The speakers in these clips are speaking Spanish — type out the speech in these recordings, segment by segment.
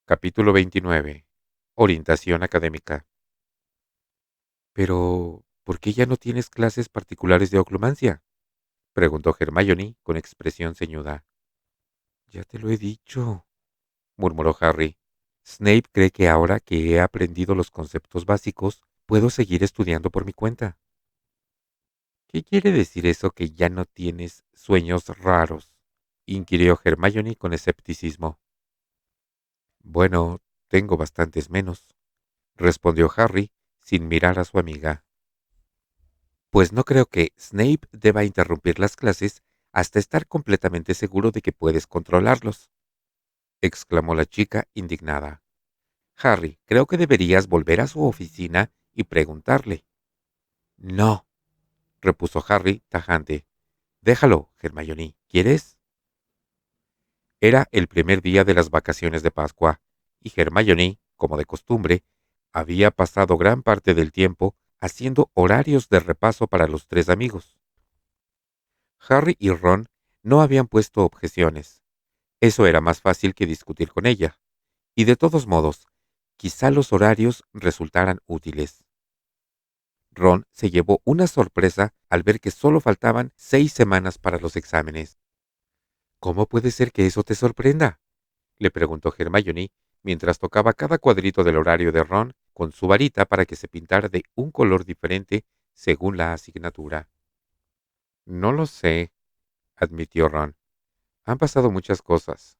Capítulo 29. Orientación académica. Pero, ¿por qué ya no tienes clases particulares de oclumancia? Preguntó Hermione con expresión ceñuda. Ya te lo he dicho, murmuró Harry. Snape cree que ahora que he aprendido los conceptos básicos, puedo seguir estudiando por mi cuenta. ¿Qué quiere decir eso que ya no tienes sueños raros? Inquirió Hermione con escepticismo. Bueno, tengo bastantes menos, respondió Harry sin mirar a su amiga. Pues no creo que Snape deba interrumpir las clases hasta estar completamente seguro de que puedes controlarlos, exclamó la chica indignada. Harry, creo que deberías volver a su oficina y preguntarle. No, repuso Harry tajante. Déjalo, Hermione, ¿quieres? Era el primer día de las vacaciones de Pascua, y Hermione, como de costumbre, había pasado gran parte del tiempo haciendo horarios de repaso para los tres amigos. Harry y Ron no habían puesto objeciones. Eso era más fácil que discutir con ella. Y de todos modos, quizá los horarios resultaran útiles. Ron se llevó una sorpresa al ver que solo faltaban 6 semanas para los exámenes. ¿Cómo puede ser que eso te sorprenda?, le preguntó Hermione mientras tocaba cada cuadrito del horario de Ron con su varita para que se pintara de un color diferente según la asignatura. No lo sé, admitió Ron. Han pasado muchas cosas.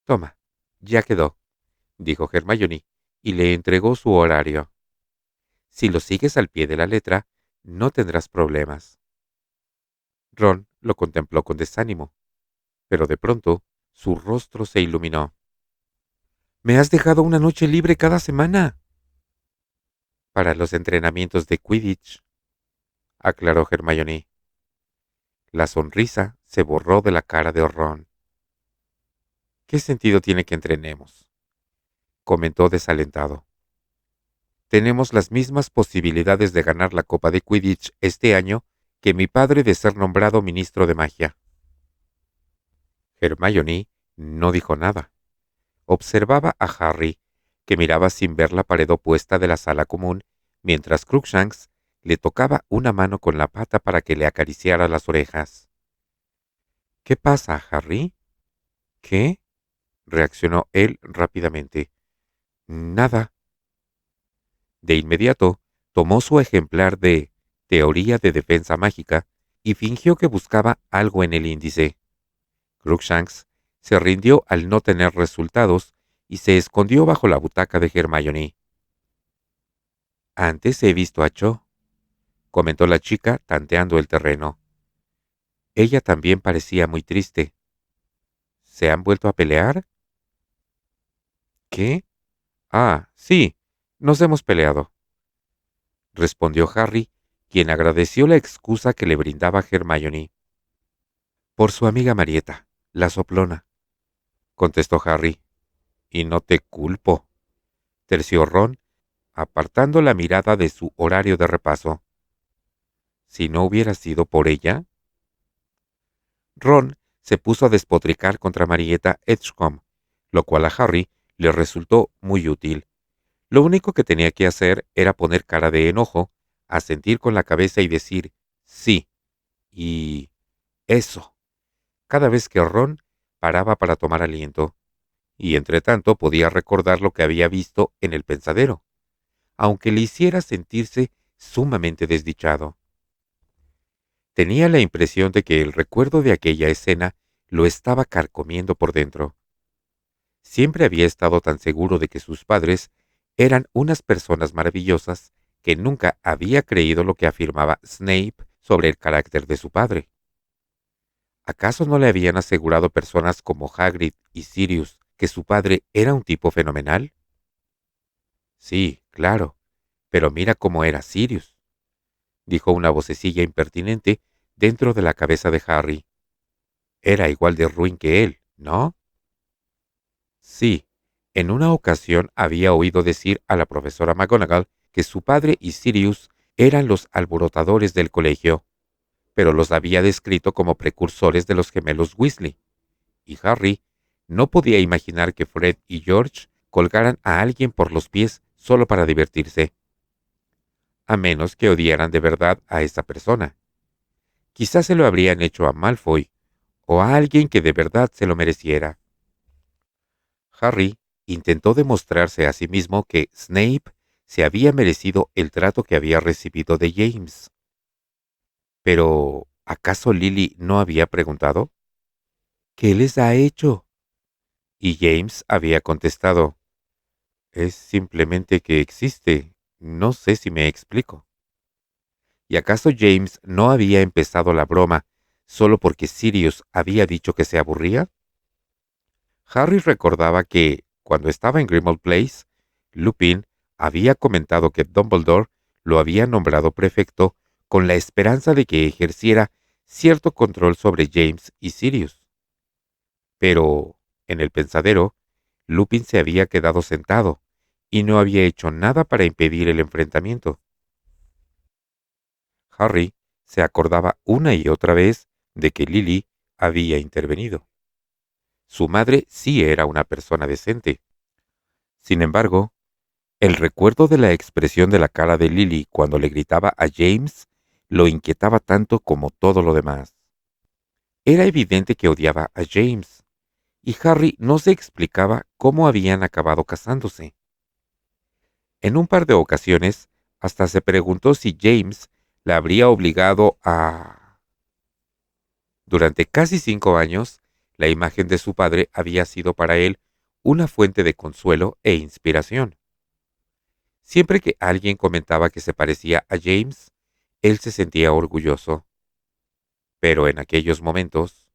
Toma, ya quedó, dijo Hermione, y le entregó su horario. Si lo sigues al pie de la letra, no tendrás problemas. Ron lo contempló con desánimo, pero de pronto su rostro se iluminó. «Me has dejado una noche libre cada semana». «Para los entrenamientos de Quidditch», aclaró Hermione. La sonrisa se borró de la cara de Ron. «¿Qué sentido tiene que entrenemos?», comentó desalentado. «Tenemos las mismas posibilidades de ganar la Copa de Quidditch este año que mi padre de ser nombrado ministro de magia». Hermione no dijo nada. Observaba a Harry, que miraba sin ver la pared opuesta de la sala común, mientras Crookshanks le tocaba una mano con la pata para que le acariciara las orejas. «¿Qué pasa, Harry?» «¿Qué?», reaccionó él rápidamente. «Nada». De inmediato, tomó su ejemplar de Teoría de Defensa Mágica y fingió que buscaba algo en el índice. Crookshanks se rindió al no tener resultados y se escondió bajo la butaca de Hermione. «Antes he visto a Cho», comentó la chica tanteando el terreno. Ella también parecía muy triste. «¿Se han vuelto a pelear?» «¿Qué? Ah, sí, nos hemos peleado», respondió Harry, quien agradeció la excusa que le brindaba Hermione. «Por su amiga Marieta, la soplona», contestó Harry. «Y no te culpo», terció Ron, apartando la mirada de su horario de repaso. «Si no hubiera sido por ella». Ron se puso a despotricar contra Marieta Edgecombe, lo cual a Harry le resultó muy útil. Lo único que tenía que hacer era poner cara de enojo, asentir con la cabeza y decir «sí» y «eso» cada vez que Ron paraba para tomar aliento, y entretanto podía recordar lo que había visto en el pensadero, aunque le hiciera sentirse sumamente desdichado. Tenía la impresión de que el recuerdo de aquella escena lo estaba carcomiendo por dentro. Siempre había estado tan seguro de que sus padres eran unas personas maravillosas que nunca había creído lo que afirmaba Snape sobre el carácter de su padre. ¿Acaso no le habían asegurado personas como Hagrid y Sirius que su padre era un tipo fenomenal? Sí, claro, pero mira cómo era Sirius, dijo una vocecilla impertinente dentro de la cabeza de Harry. Era igual de ruin que él, ¿no? Sí, en una ocasión había oído decir a la profesora McGonagall que su padre y Sirius eran los alborotadores del colegio, pero los había descrito como precursores de los gemelos Weasley, y Harry No podía imaginar que Fred y George colgaran a alguien por los pies solo para divertirse, a menos que odiaran de verdad a esa persona. Quizás se lo habrían hecho a Malfoy o a alguien que de verdad se lo mereciera. Harry intentó demostrarse a sí mismo que Snape se había merecido el trato que había recibido de James. Pero, ¿acaso Lily no había preguntado? ¿Qué les ha hecho? Y James había contestado, es simplemente que existe. No sé si me explico. ¿Y acaso James no había empezado la broma solo porque Sirius había dicho que se aburría? Harry recordaba que, cuando estaba en Grimmauld Place, Lupin había comentado que Dumbledore lo había nombrado prefecto con la esperanza de que ejerciera cierto control sobre James y Sirius. Pero, en el pensadero, Lupin se había quedado sentado y no había hecho nada para impedir el enfrentamiento. Harry se acordaba una y otra vez de que Lily había intervenido. Su madre sí era una persona decente. Sin embargo, el recuerdo de la expresión de la cara de Lily cuando le gritaba a James lo inquietaba tanto como todo lo demás. Era evidente que odiaba a James, y Harry no se explicaba cómo habían acabado casándose. En un par de ocasiones, hasta se preguntó si James la habría obligado a... Durante casi 5 años, la imagen de su padre había sido para él una fuente de consuelo e inspiración. Siempre que alguien comentaba que se parecía a James, él se sentía orgulloso. Pero en aquellos momentos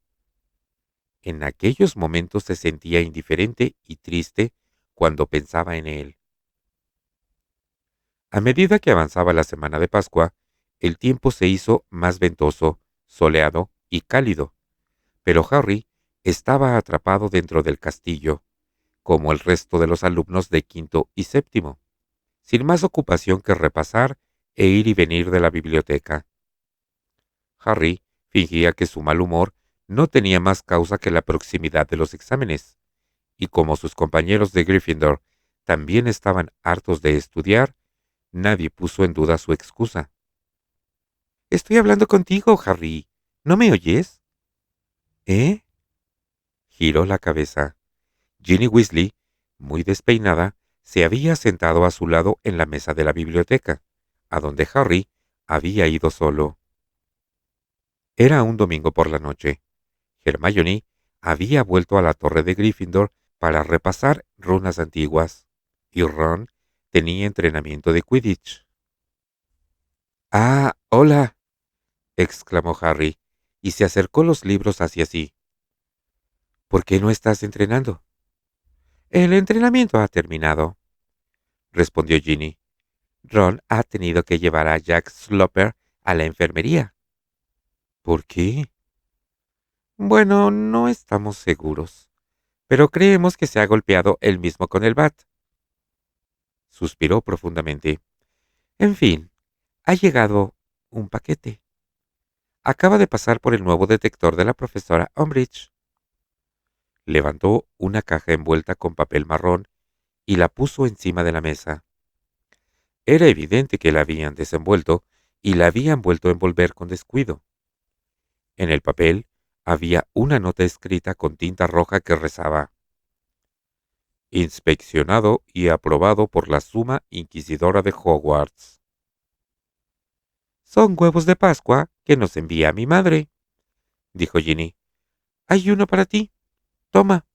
se sentía indiferente y triste cuando pensaba en él. A medida que avanzaba la semana de Pascua, el tiempo se hizo más ventoso, soleado y cálido, pero Harry estaba atrapado dentro del castillo, como el resto de los alumnos de quinto y séptimo, sin más ocupación que repasar e ir y venir de la biblioteca. Harry fingía que su mal humor no tenía más causa que la proximidad de los exámenes, y como sus compañeros de Gryffindor también estaban hartos de estudiar, nadie puso en duda su excusa. Estoy hablando contigo, Harry. ¿No me oyes? ¿Eh? Giró la cabeza. Ginny Weasley, muy despeinada, se había sentado a su lado en la mesa de la biblioteca, a donde Harry había ido solo. Era un domingo por la noche. Hermione había vuelto a la torre de Gryffindor para repasar runas antiguas, y Ron tenía entrenamiento de Quidditch. «Ah, hola», exclamó Harry, y se acercó los libros hacia sí. «¿Por qué no estás entrenando?» «El entrenamiento ha terminado», respondió Ginny. «Ron ha tenido que llevar a Jack Sloper a la enfermería». «¿Por qué?» «Bueno, no estamos seguros, pero creemos que se ha golpeado él mismo con el bat». Suspiró profundamente. «En fin, ha llegado un paquete. Acaba de pasar por el nuevo detector de la profesora Umbridge». Levantó una caja envuelta con papel marrón y la puso encima de la mesa. Era evidente que la habían desenvuelto y la habían vuelto a envolver con descuido. En el papel había una nota escrita con tinta roja que rezaba: «Inspeccionado y aprobado por la Suma Inquisidora de Hogwarts». «Son huevos de Pascua que nos envía mi madre», dijo Ginny. «Hay uno para ti. Toma».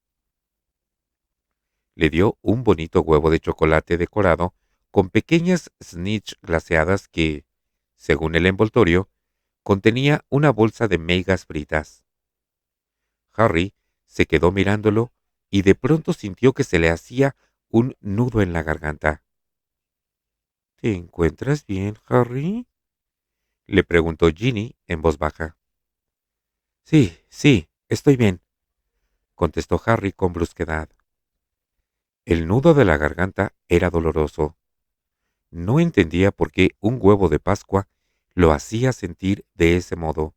Le dio un bonito huevo de chocolate decorado con pequeñas snitch glaseadas que, según el envoltorio, contenía una bolsa de meigas fritas. Harry se quedó mirándolo y de pronto sintió que se le hacía un nudo en la garganta. «¿Te encuentras bien, Harry?», le preguntó Ginny en voz baja. «Sí, sí, estoy bien», contestó Harry con brusquedad. El nudo de la garganta era doloroso. No entendía por qué un huevo de Pascua lo hacía sentir de ese modo.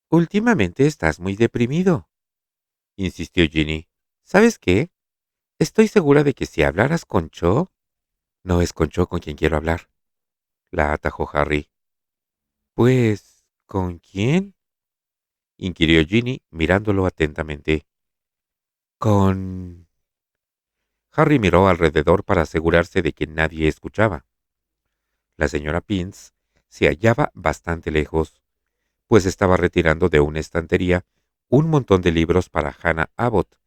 «Últimamente estás muy deprimido», insistió Ginny. ¿Sabes qué? Estoy segura de que si hablaras con Cho... No es con Cho con quien quiero hablar, la atajó Harry. Pues, ¿con quién? Inquirió Ginny mirándolo atentamente. Con... Harry miró alrededor para asegurarse de que nadie escuchaba. La señora Pince se hallaba bastante lejos, pues estaba retirando de una estantería un montón de libros para Hannah Abbott,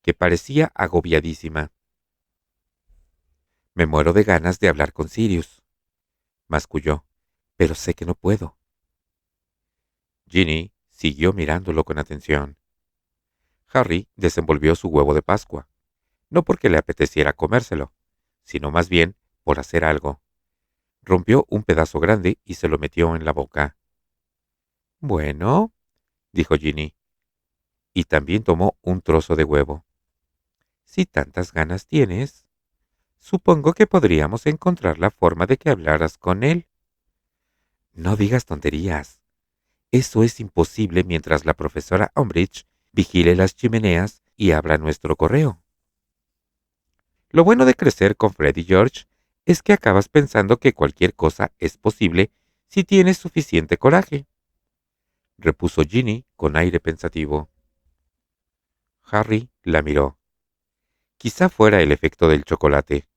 que parecía agobiadísima. Me muero de ganas de hablar con Sirius, masculló, pero sé que no puedo. Ginny siguió mirándolo con atención. Harry desenvolvió su huevo de Pascua, no porque le apeteciera comérselo, sino más bien por hacer algo. Rompió un pedazo grande y se lo metió en la boca. Bueno, dijo Ginny, y también tomó un trozo de huevo. Si tantas ganas tienes, supongo que podríamos encontrar la forma de que hablaras con él. No digas tonterías. Eso es imposible mientras la profesora Umbridge vigile las chimeneas y abra nuestro correo. Lo bueno de crecer con Fred y George es que acabas pensando que cualquier cosa es posible si tienes suficiente coraje, repuso Ginny con aire pensativo. Harry la miró. Quizá fuera el efecto del chocolate.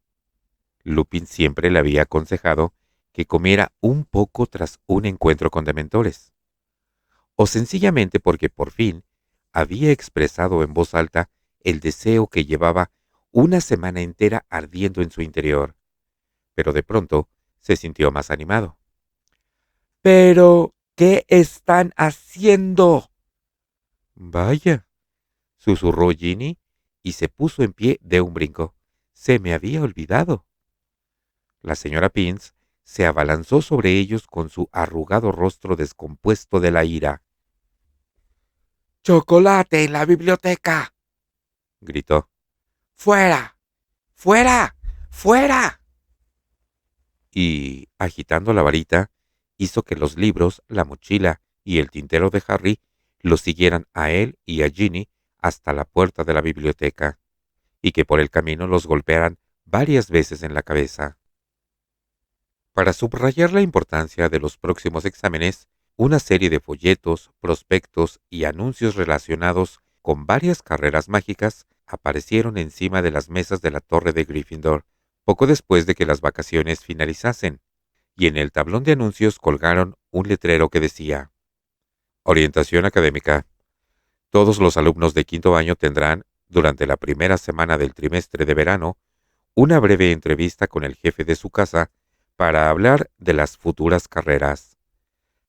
Lupin siempre le había aconsejado que comiera un poco tras un encuentro con dementores, o sencillamente porque por fin había expresado en voz alta el deseo que llevaba una semana entera ardiendo en su interior, pero de pronto se sintió más animado. «¿Pero qué están haciendo?» «Vaya», susurró Ginny y se puso en pie de un brinco. «Se me había olvidado». La señora Pince se abalanzó sobre ellos con su arrugado rostro descompuesto de la ira. «¡Chocolate en la biblioteca!», gritó. «¡Fuera! ¡Fuera! ¡Fuera!». Y, agitando la varita, hizo que los libros, la mochila y el tintero de Harry lo siguieran a él y a Ginny hasta la puerta de la biblioteca, y que por el camino los golpearan varias veces en la cabeza. Para subrayar la importancia de los próximos exámenes, una serie de folletos, prospectos y anuncios relacionados con varias carreras mágicas aparecieron encima de las mesas de la torre de Gryffindor, poco después de que las vacaciones finalizasen, y en el tablón de anuncios colgaron un letrero que decía: Orientación académica. Todos los alumnos de quinto año tendrán, durante la primera semana del trimestre de verano, una breve entrevista con el jefe de su casa para hablar de las futuras carreras.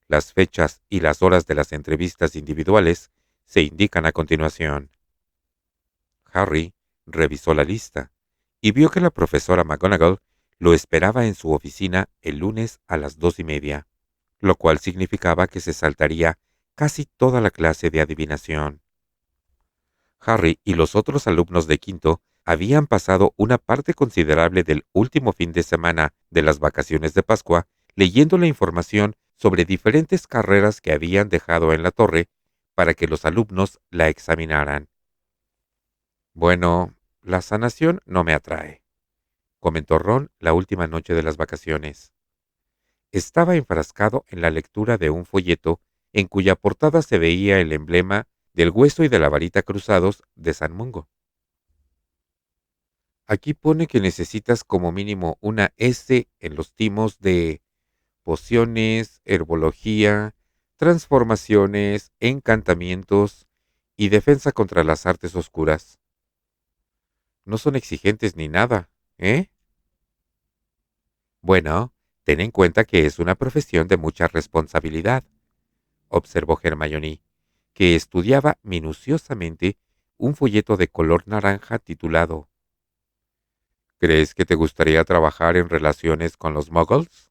Las fechas y las horas de las entrevistas individuales se indican a continuación. Harry revisó la lista y vio que la profesora McGonagall lo esperaba en su oficina el lunes a las 2:30, lo cual significaba que se saltaría casi toda la clase de adivinación. Harry y los otros alumnos de quinto habían pasado una parte considerable del último fin de semana de las vacaciones de Pascua leyendo la información sobre diferentes carreras que habían dejado en la torre para que los alumnos la examinaran. Bueno, la sanación no me atrae, comentó Ron la última noche de las vacaciones. Estaba enfrascado en la lectura de un folleto en cuya portada se veía el emblema del hueso y de la varita cruzados de San Mungo. Aquí pone que necesitas como mínimo una S en los timos de pociones, herbología, transformaciones, encantamientos y defensa contra las artes oscuras. No son exigentes ni nada, ¿eh? Bueno, ten en cuenta que es una profesión de mucha responsabilidad, observó Hermione, que estudiaba minuciosamente un folleto de color naranja titulado ¿Crees que te gustaría trabajar en relaciones con los muggles?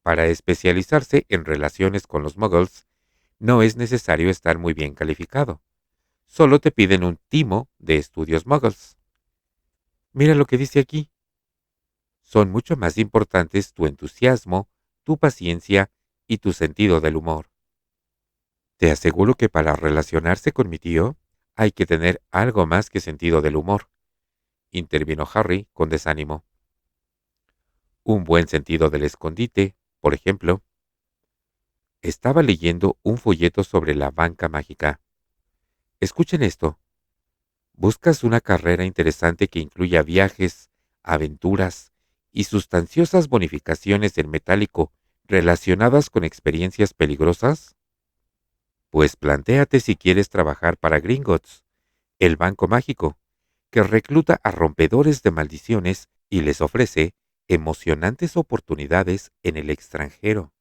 Para especializarse en relaciones con los muggles, no es necesario estar muy bien calificado. Solo te piden un timo de estudios muggles. Mira lo que dice aquí. Son mucho más importantes tu entusiasmo, tu paciencia y tu sentido del humor. Te aseguro que para relacionarse con mi tío, Hay que tener algo más que sentido del humor, intervino Harry con desánimo. Un buen sentido del escondite, por ejemplo. Estaba leyendo un folleto sobre la banca mágica. Escuchen esto. ¿Buscas una carrera interesante que incluya viajes, aventuras y sustanciosas bonificaciones en metálico relacionadas con experiencias peligrosas? Pues plantéate si quieres trabajar para Gringotts, el banco mágico, que recluta a rompedores de maldiciones y les ofrece emocionantes oportunidades en el extranjero.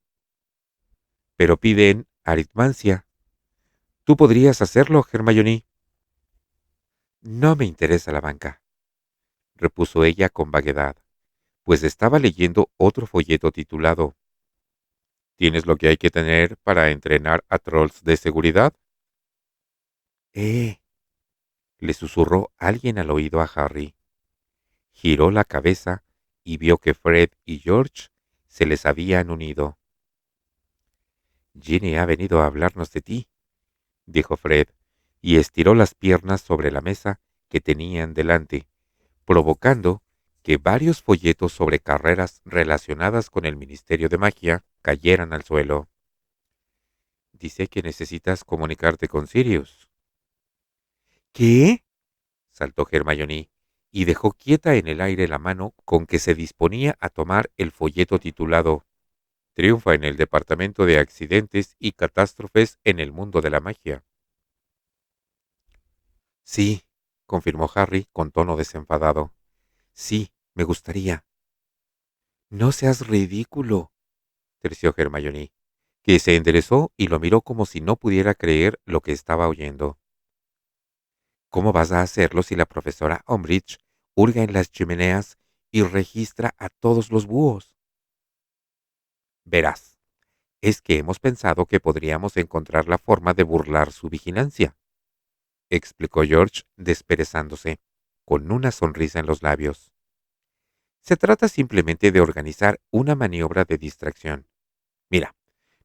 Pero piden aritmancia. Tú podrías hacerlo, Hermione. No me interesa la banca, repuso ella con vaguedad, pues estaba leyendo otro folleto titulado ¿Tienes lo que hay que tener para entrenar a trolls de seguridad? ¡Eh! Le susurró alguien al oído a Harry. Giró la cabeza y vio que Fred y George se les habían unido. Ginny ha venido a hablarnos de ti, dijo Fred, y estiró las piernas sobre la mesa que tenían delante, provocando que varios folletos sobre carreras relacionadas con el Ministerio de Magia cayeran al suelo. Dice que necesitas comunicarte con Sirius. ¿Qué? Saltó Hermione y dejó quieta en el aire la mano con que se disponía a tomar el folleto titulado Triunfa en el Departamento de Accidentes y Catástrofes en el Mundo de la Magia. Sí, confirmó Harry con tono desenfadado. Sí, me gustaría. No seas ridículo, terció Hermione, que se enderezó y lo miró como si no pudiera creer lo que estaba oyendo. ¿Cómo vas a hacerlo si la profesora Umbridge hurga en las chimeneas y registra a todos los búhos? Verás, es que hemos pensado que podríamos encontrar la forma de burlar su vigilancia, explicó George desperezándose, con una sonrisa en los labios. Se trata simplemente de organizar una maniobra de distracción. Mira,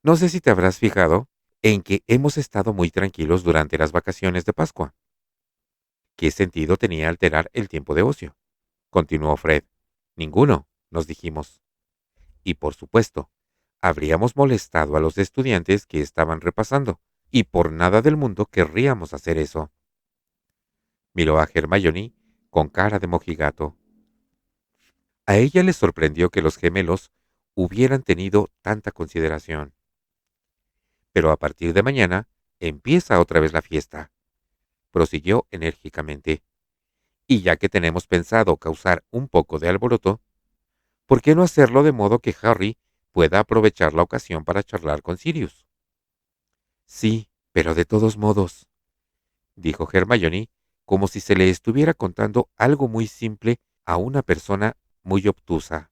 no sé si te habrás fijado en que hemos estado muy tranquilos durante las vacaciones de Pascua. ¿Qué sentido tenía alterar el tiempo de ocio? Continuó Fred. Ninguno, nos dijimos. Y por supuesto, habríamos molestado a los estudiantes que estaban repasando, y por nada del mundo querríamos hacer eso. Miró a Hermione con cara de mojigato. A ella le sorprendió que los gemelos hubieran tenido tanta consideración. Pero a partir de mañana empieza otra vez la fiesta, prosiguió enérgicamente. Y ya que tenemos pensado causar un poco de alboroto, ¿por qué no hacerlo de modo que Harry pueda aprovechar la ocasión para charlar con Sirius? Sí, pero de todos modos, dijo Hermione, como si se le estuviera contando algo muy simple a una persona muy obtusa.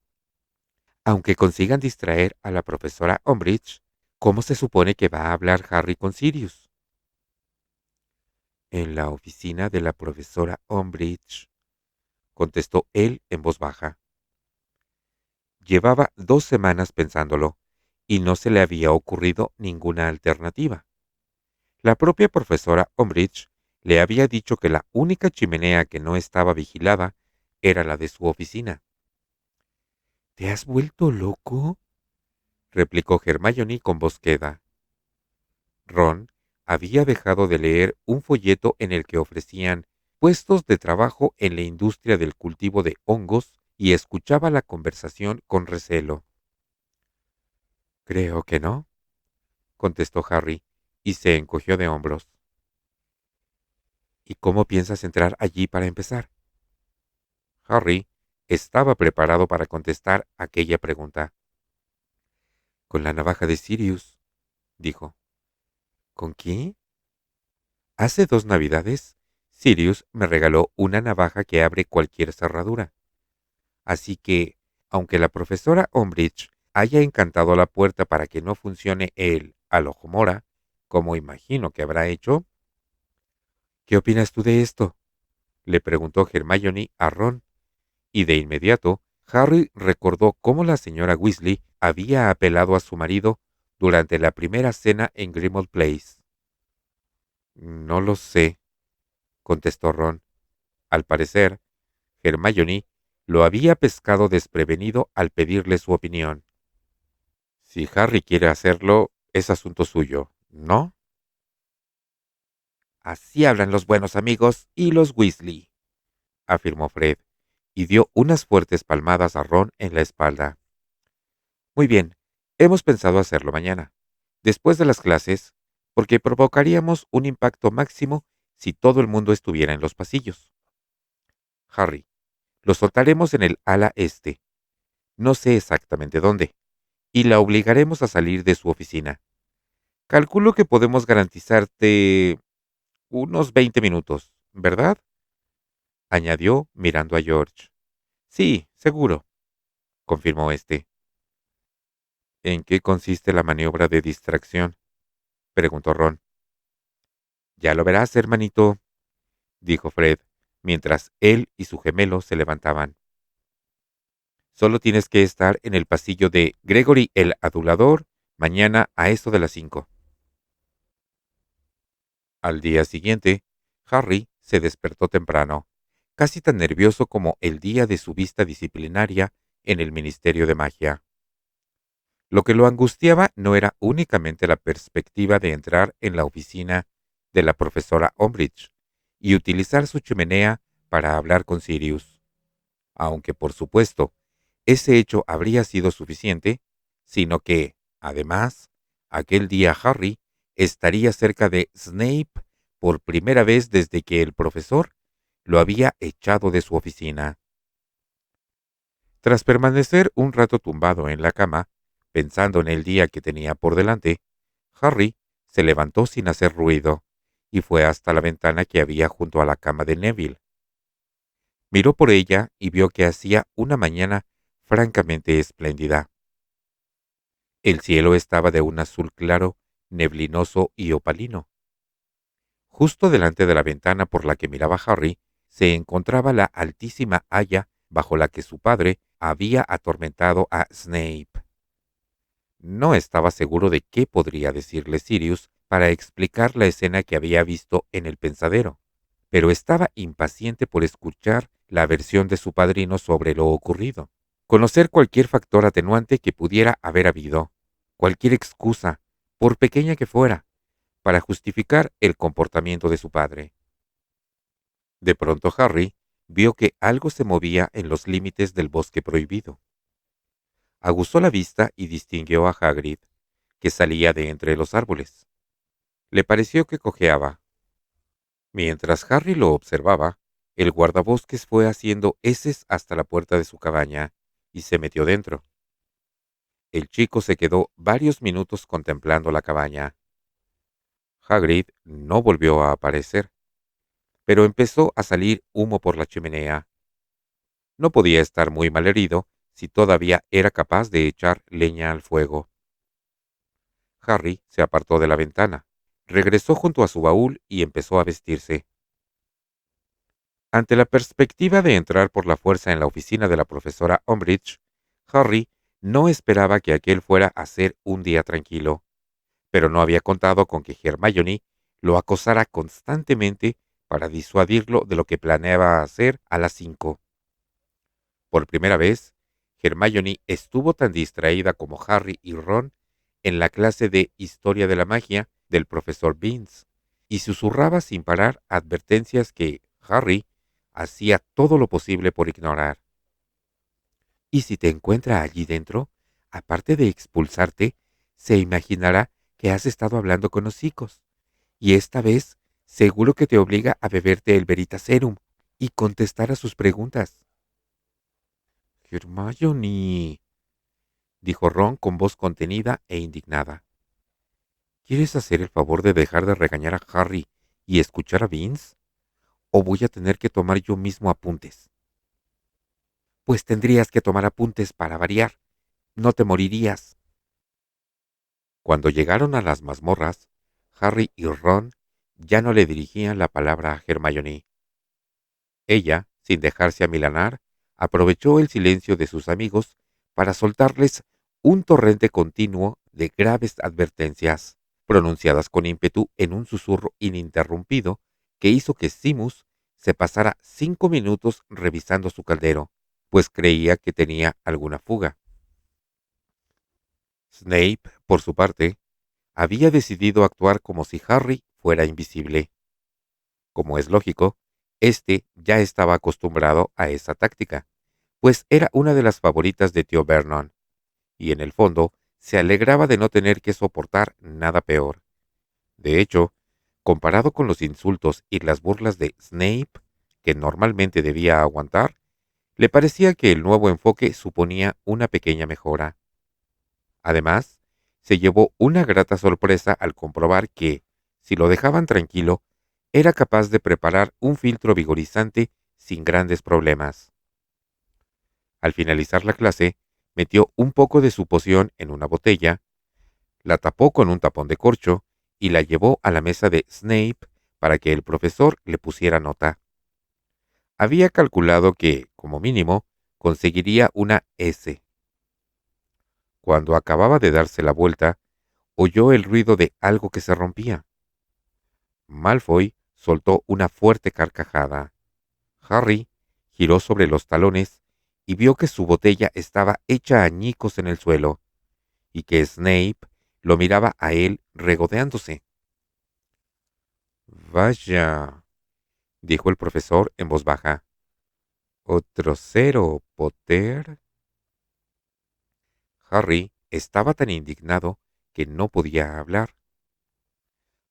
Aunque consigan distraer a la profesora Umbridge, ¿cómo se supone que va a hablar Harry con Sirius? En la oficina de la profesora Umbridge, contestó él en voz baja. Llevaba 2 semanas pensándolo, y no se le había ocurrido ninguna alternativa. La propia profesora Umbridge le había dicho que la única chimenea que no estaba vigilada era la de su oficina. ¿Te has vuelto loco?, replicó Hermione con voz queda. Ron había dejado de leer un folleto en el que ofrecían puestos de trabajo en la industria del cultivo de hongos y escuchaba la conversación con recelo. Creo que no, contestó Harry, y se encogió de hombros. ¿Y cómo piensas entrar allí para empezar? Harry estaba preparado para contestar aquella pregunta. Con la navaja de Sirius, dijo. ¿Con qué? Hace 2 Navidades, Sirius me regaló una navaja que abre cualquier cerradura. Así que, aunque la profesora Umbridge haya encantado la puerta para que no funcione el Alohomora, como imagino que habrá hecho. ¿Qué opinas tú de esto?, le preguntó Hermione a Ron, y de inmediato Harry recordó cómo la señora Weasley había apelado a su marido durante la primera cena en Grimmauld Place. No lo sé, contestó Ron. Al parecer, Hermione lo había pescado desprevenido al pedirle su opinión. Si Harry quiere hacerlo, es asunto suyo, ¿no? Así hablan los buenos amigos y los Weasley, afirmó Fred, y dio unas fuertes palmadas a Ron en la espalda. Muy bien, hemos pensado hacerlo mañana, después de las clases, porque provocaríamos un impacto máximo si todo el mundo estuviera en los pasillos. Harry, lo soltaremos en el ala este, no sé exactamente dónde, y la obligaremos a salir de su oficina. Calculo que podemos garantizarte unos 20 minutos, ¿verdad? Añadió mirando a George. Sí, seguro, confirmó este. ¿En qué consiste la maniobra de distracción?, preguntó Ron. Ya lo verás, hermanito, dijo Fred, mientras él y su gemelo se levantaban. Solo tienes que estar en el pasillo de Gregory el Adulador mañana a eso de las 5. Al día siguiente, Harry se despertó temprano, casi tan nervioso como el día de su vista disciplinaria en el Ministerio de Magia. Lo que lo angustiaba no era únicamente la perspectiva de entrar en la oficina de la profesora Umbridge y utilizar su chimenea para hablar con Sirius, aunque por supuesto ese hecho habría sido suficiente, sino que, además, aquel día Harry estaría cerca de Snape por primera vez desde que el profesor lo había echado de su oficina. Tras permanecer un rato tumbado en la cama, pensando en el día que tenía por delante, Harry se levantó sin hacer ruido y fue hasta la ventana que había junto a la cama de Neville. Miró por ella y vio que hacía una mañana francamente espléndida. El cielo estaba de un azul claro, neblinoso y opalino. Justo delante de la ventana por la que miraba Harry se encontraba la altísima haya bajo la que su padre había atormentado a Snape. No estaba seguro de qué podría decirle Sirius para explicar la escena que había visto en el pensadero, pero estaba impaciente por escuchar la versión de su padrino sobre lo ocurrido, conocer cualquier factor atenuante que pudiera haber habido, cualquier excusa, por pequeña que fuera, para justificar el comportamiento de su padre. De pronto Harry vio que algo se movía en los límites del bosque prohibido. Aguzó la vista y distinguió a Hagrid, que salía de entre los árboles. Le pareció que cojeaba. Mientras Harry lo observaba, el guardabosques fue haciendo eses hasta la puerta de su cabaña y se metió dentro. El chico se quedó varios minutos contemplando la cabaña. Hagrid no volvió a aparecer, pero empezó a salir humo por la chimenea. No podía estar muy malherido si todavía era capaz de echar leña al fuego. Harry se apartó de la ventana, regresó junto a su baúl y empezó a vestirse. Ante la perspectiva de entrar por la fuerza en la oficina de la profesora Umbridge, Harry no esperaba que aquel fuera a ser un día tranquilo, pero no había contado con que Hermione lo acosara constantemente para disuadirlo de lo que planeaba hacer a las 5. Por primera vez, Hermione estuvo tan distraída como Harry y Ron en la clase de Historia de la Magia del profesor Binns, y susurraba sin parar advertencias que Harry hacía todo lo posible por ignorar. Y si te encuentra allí dentro, aparte de expulsarte, se imaginará que has estado hablando con hocicos, y esta vez seguro que te obliga a beberte el Veritaserum y contestar a sus preguntas. Hermione, dijo Ron con voz contenida e indignada. ¿Quieres hacer el favor de dejar de regañar a Harry y escuchar a Vince? ¿O voy a tener que tomar yo mismo apuntes? Pues tendrías que tomar apuntes para variar. No te morirías. Cuando llegaron a las mazmorras, Harry y Ron ya no le dirigían la palabra a Hermione. Ella, sin dejarse amilanar, aprovechó el silencio de sus amigos para soltarles un torrente continuo de graves advertencias, pronunciadas con ímpetu en un susurro ininterrumpido que hizo que Simus se pasara 5 minutos revisando su caldero, pues creía que tenía alguna fuga. Snape, por su parte, había decidido actuar como si Harry fuera invisible. Como es lógico, este ya estaba acostumbrado a esa táctica, pues era una de las favoritas de tío Vernon, y en el fondo se alegraba de no tener que soportar nada peor. De hecho, comparado con los insultos y las burlas de Snape, que normalmente debía aguantar, le parecía que el nuevo enfoque suponía una pequeña mejora. Además, se llevó una grata sorpresa al comprobar que, si lo dejaban tranquilo, era capaz de preparar un filtro vigorizante sin grandes problemas. Al finalizar la clase, metió un poco de su poción en una botella, la tapó con un tapón de corcho y la llevó a la mesa de Snape para que el profesor le pusiera nota. Había calculado que, como mínimo, conseguiría una S. Cuando acababa de darse la vuelta, oyó el ruido de algo que se rompía. Malfoy soltó una fuerte carcajada. Harry giró sobre los talones y vio que su botella estaba hecha añicos en el suelo, y que Snape lo miraba a él regodeándose. Vaya, dijo el profesor en voz baja. ¿Otro cero, Potter? Harry estaba tan indignado que no podía hablar.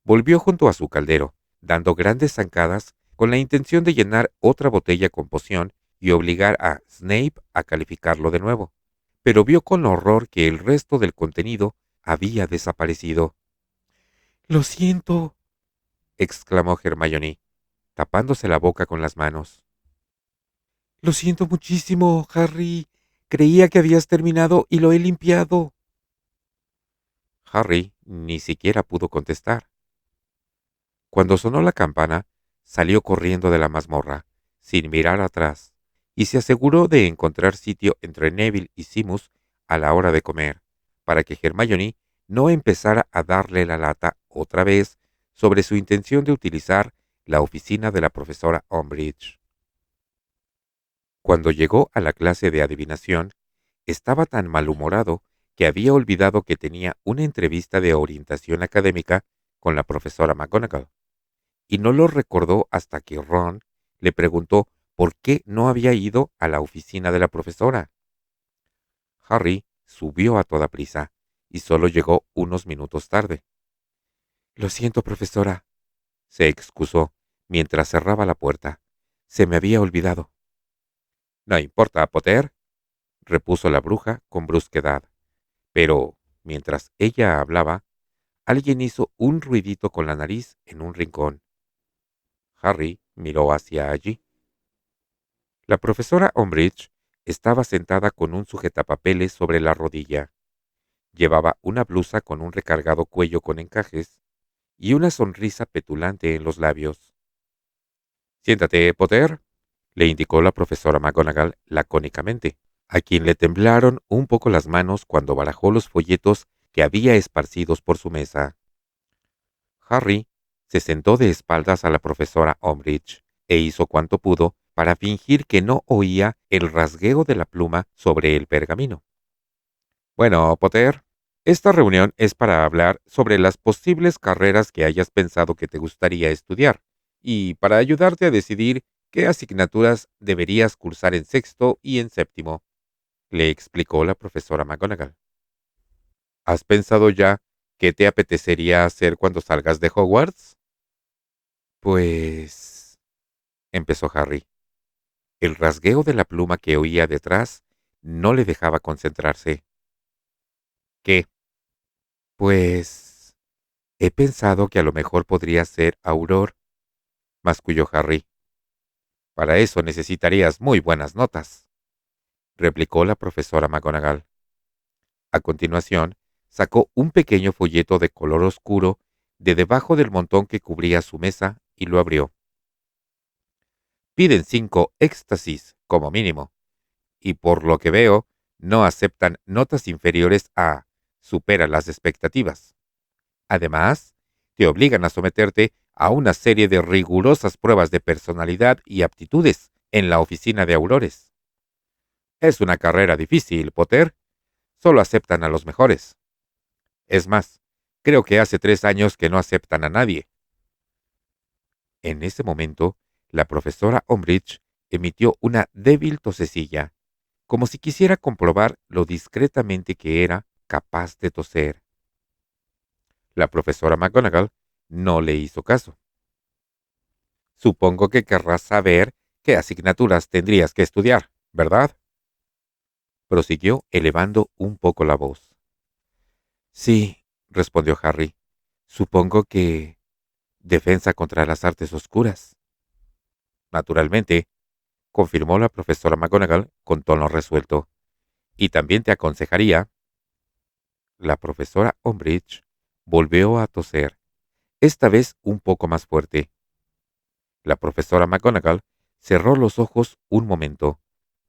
Volvió junto a su caldero, dando grandes zancadas con la intención de llenar otra botella con poción y obligar a Snape a calificarlo de nuevo, pero vio con horror que el resto del contenido había desaparecido. «Lo siento», exclamó Hermione, tapándose la boca con las manos. «Lo siento muchísimo, Harry. Creía que habías terminado y lo he limpiado». Harry ni siquiera pudo contestar. Cuando sonó la campana, salió corriendo de la mazmorra, sin mirar atrás, y se aseguró de encontrar sitio entre Neville y Simus a la hora de comer, para que Hermione no empezara a darle la lata otra vez sobre su intención de utilizar la oficina de la profesora Umbridge. Cuando llegó a la clase de adivinación, estaba tan malhumorado que había olvidado que tenía una entrevista de orientación académica con la profesora McGonagall, y no lo recordó hasta que Ron le preguntó por qué no había ido a la oficina de la profesora. Harry subió a toda prisa y solo llegó unos minutos tarde. «Lo siento, profesora», se excusó mientras cerraba la puerta. «Se me había olvidado». «No importa, Potter», repuso la bruja con brusquedad. Pero, mientras ella hablaba, alguien hizo un ruidito con la nariz en un rincón. Harry miró hacia allí. La profesora Umbridge estaba sentada con un sujetapapeles sobre la rodilla. Llevaba una blusa con un recargado cuello con encajes y una sonrisa petulante en los labios. «Siéntate, Potter», le indicó la profesora McGonagall lacónicamente, a quien le temblaron un poco las manos cuando barajó los folletos que había esparcidos por su mesa. Harry se sentó de espaldas a la profesora Umbridge e hizo cuanto pudo para fingir que no oía el rasgueo de la pluma sobre el pergamino. «Bueno, Potter, esta reunión es para hablar sobre las posibles carreras que hayas pensado que te gustaría estudiar y para ayudarte a decidir qué asignaturas deberías cursar en sexto y en séptimo», le explicó la profesora McGonagall. «¿Has pensado ya qué te apetecería hacer cuando salgas de Hogwarts?» «Pues...», empezó Harry. El rasgueo de la pluma que oía detrás no le dejaba concentrarse. «¿Qué?» «Pues... he pensado que a lo mejor podría ser Auror», masculló Harry. «Para eso necesitarías muy buenas notas», replicó la profesora McGonagall. A continuación, sacó un pequeño folleto de color oscuro de debajo del montón que cubría su mesa y lo abrió. «Piden 5 éxtasis, como mínimo, y por lo que veo, no aceptan notas inferiores a supera las expectativas. Además, te obligan a someterte a una serie de rigurosas pruebas de personalidad y aptitudes en la oficina de Aurores. Es una carrera difícil, Potter. Solo aceptan a los mejores. Es más, creo que hace 3 años que no aceptan a nadie. En ese momento, la profesora Umbridge emitió una débil tosecilla, como si quisiera comprobar lo discretamente que era capaz de toser. La profesora McGonagall no le hizo caso. Supongo que querrás saber qué asignaturas tendrías que estudiar, ¿verdad? Prosiguió elevando un poco la voz. Sí, respondió Harry. Supongo que defensa contra las artes oscuras. Naturalmente, confirmó la profesora McGonagall con tono resuelto. Y también te aconsejaría. La profesora Umbridge volvió a toser, esta vez un poco más fuerte. La profesora McGonagall cerró los ojos un momento,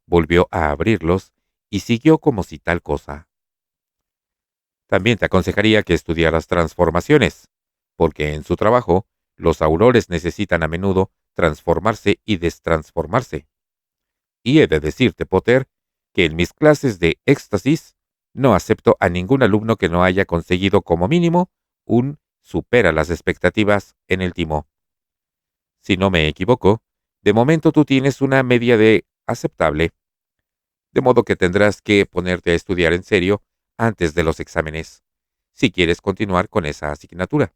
volvió a abrirlos y siguió como si tal cosa. También te aconsejaría que estudiaras transformaciones, porque en su trabajo los aurores necesitan a menudo transformarse y destransformarse. Y he de decirte, Potter, que en mis clases de éxtasis no acepto a ningún alumno que no haya conseguido como mínimo un supera las expectativas en el timo. Si no me equivoco, de momento tú tienes una media de aceptable, de modo que tendrás que ponerte a estudiar en serio antes de los exámenes, si quieres continuar con esa asignatura.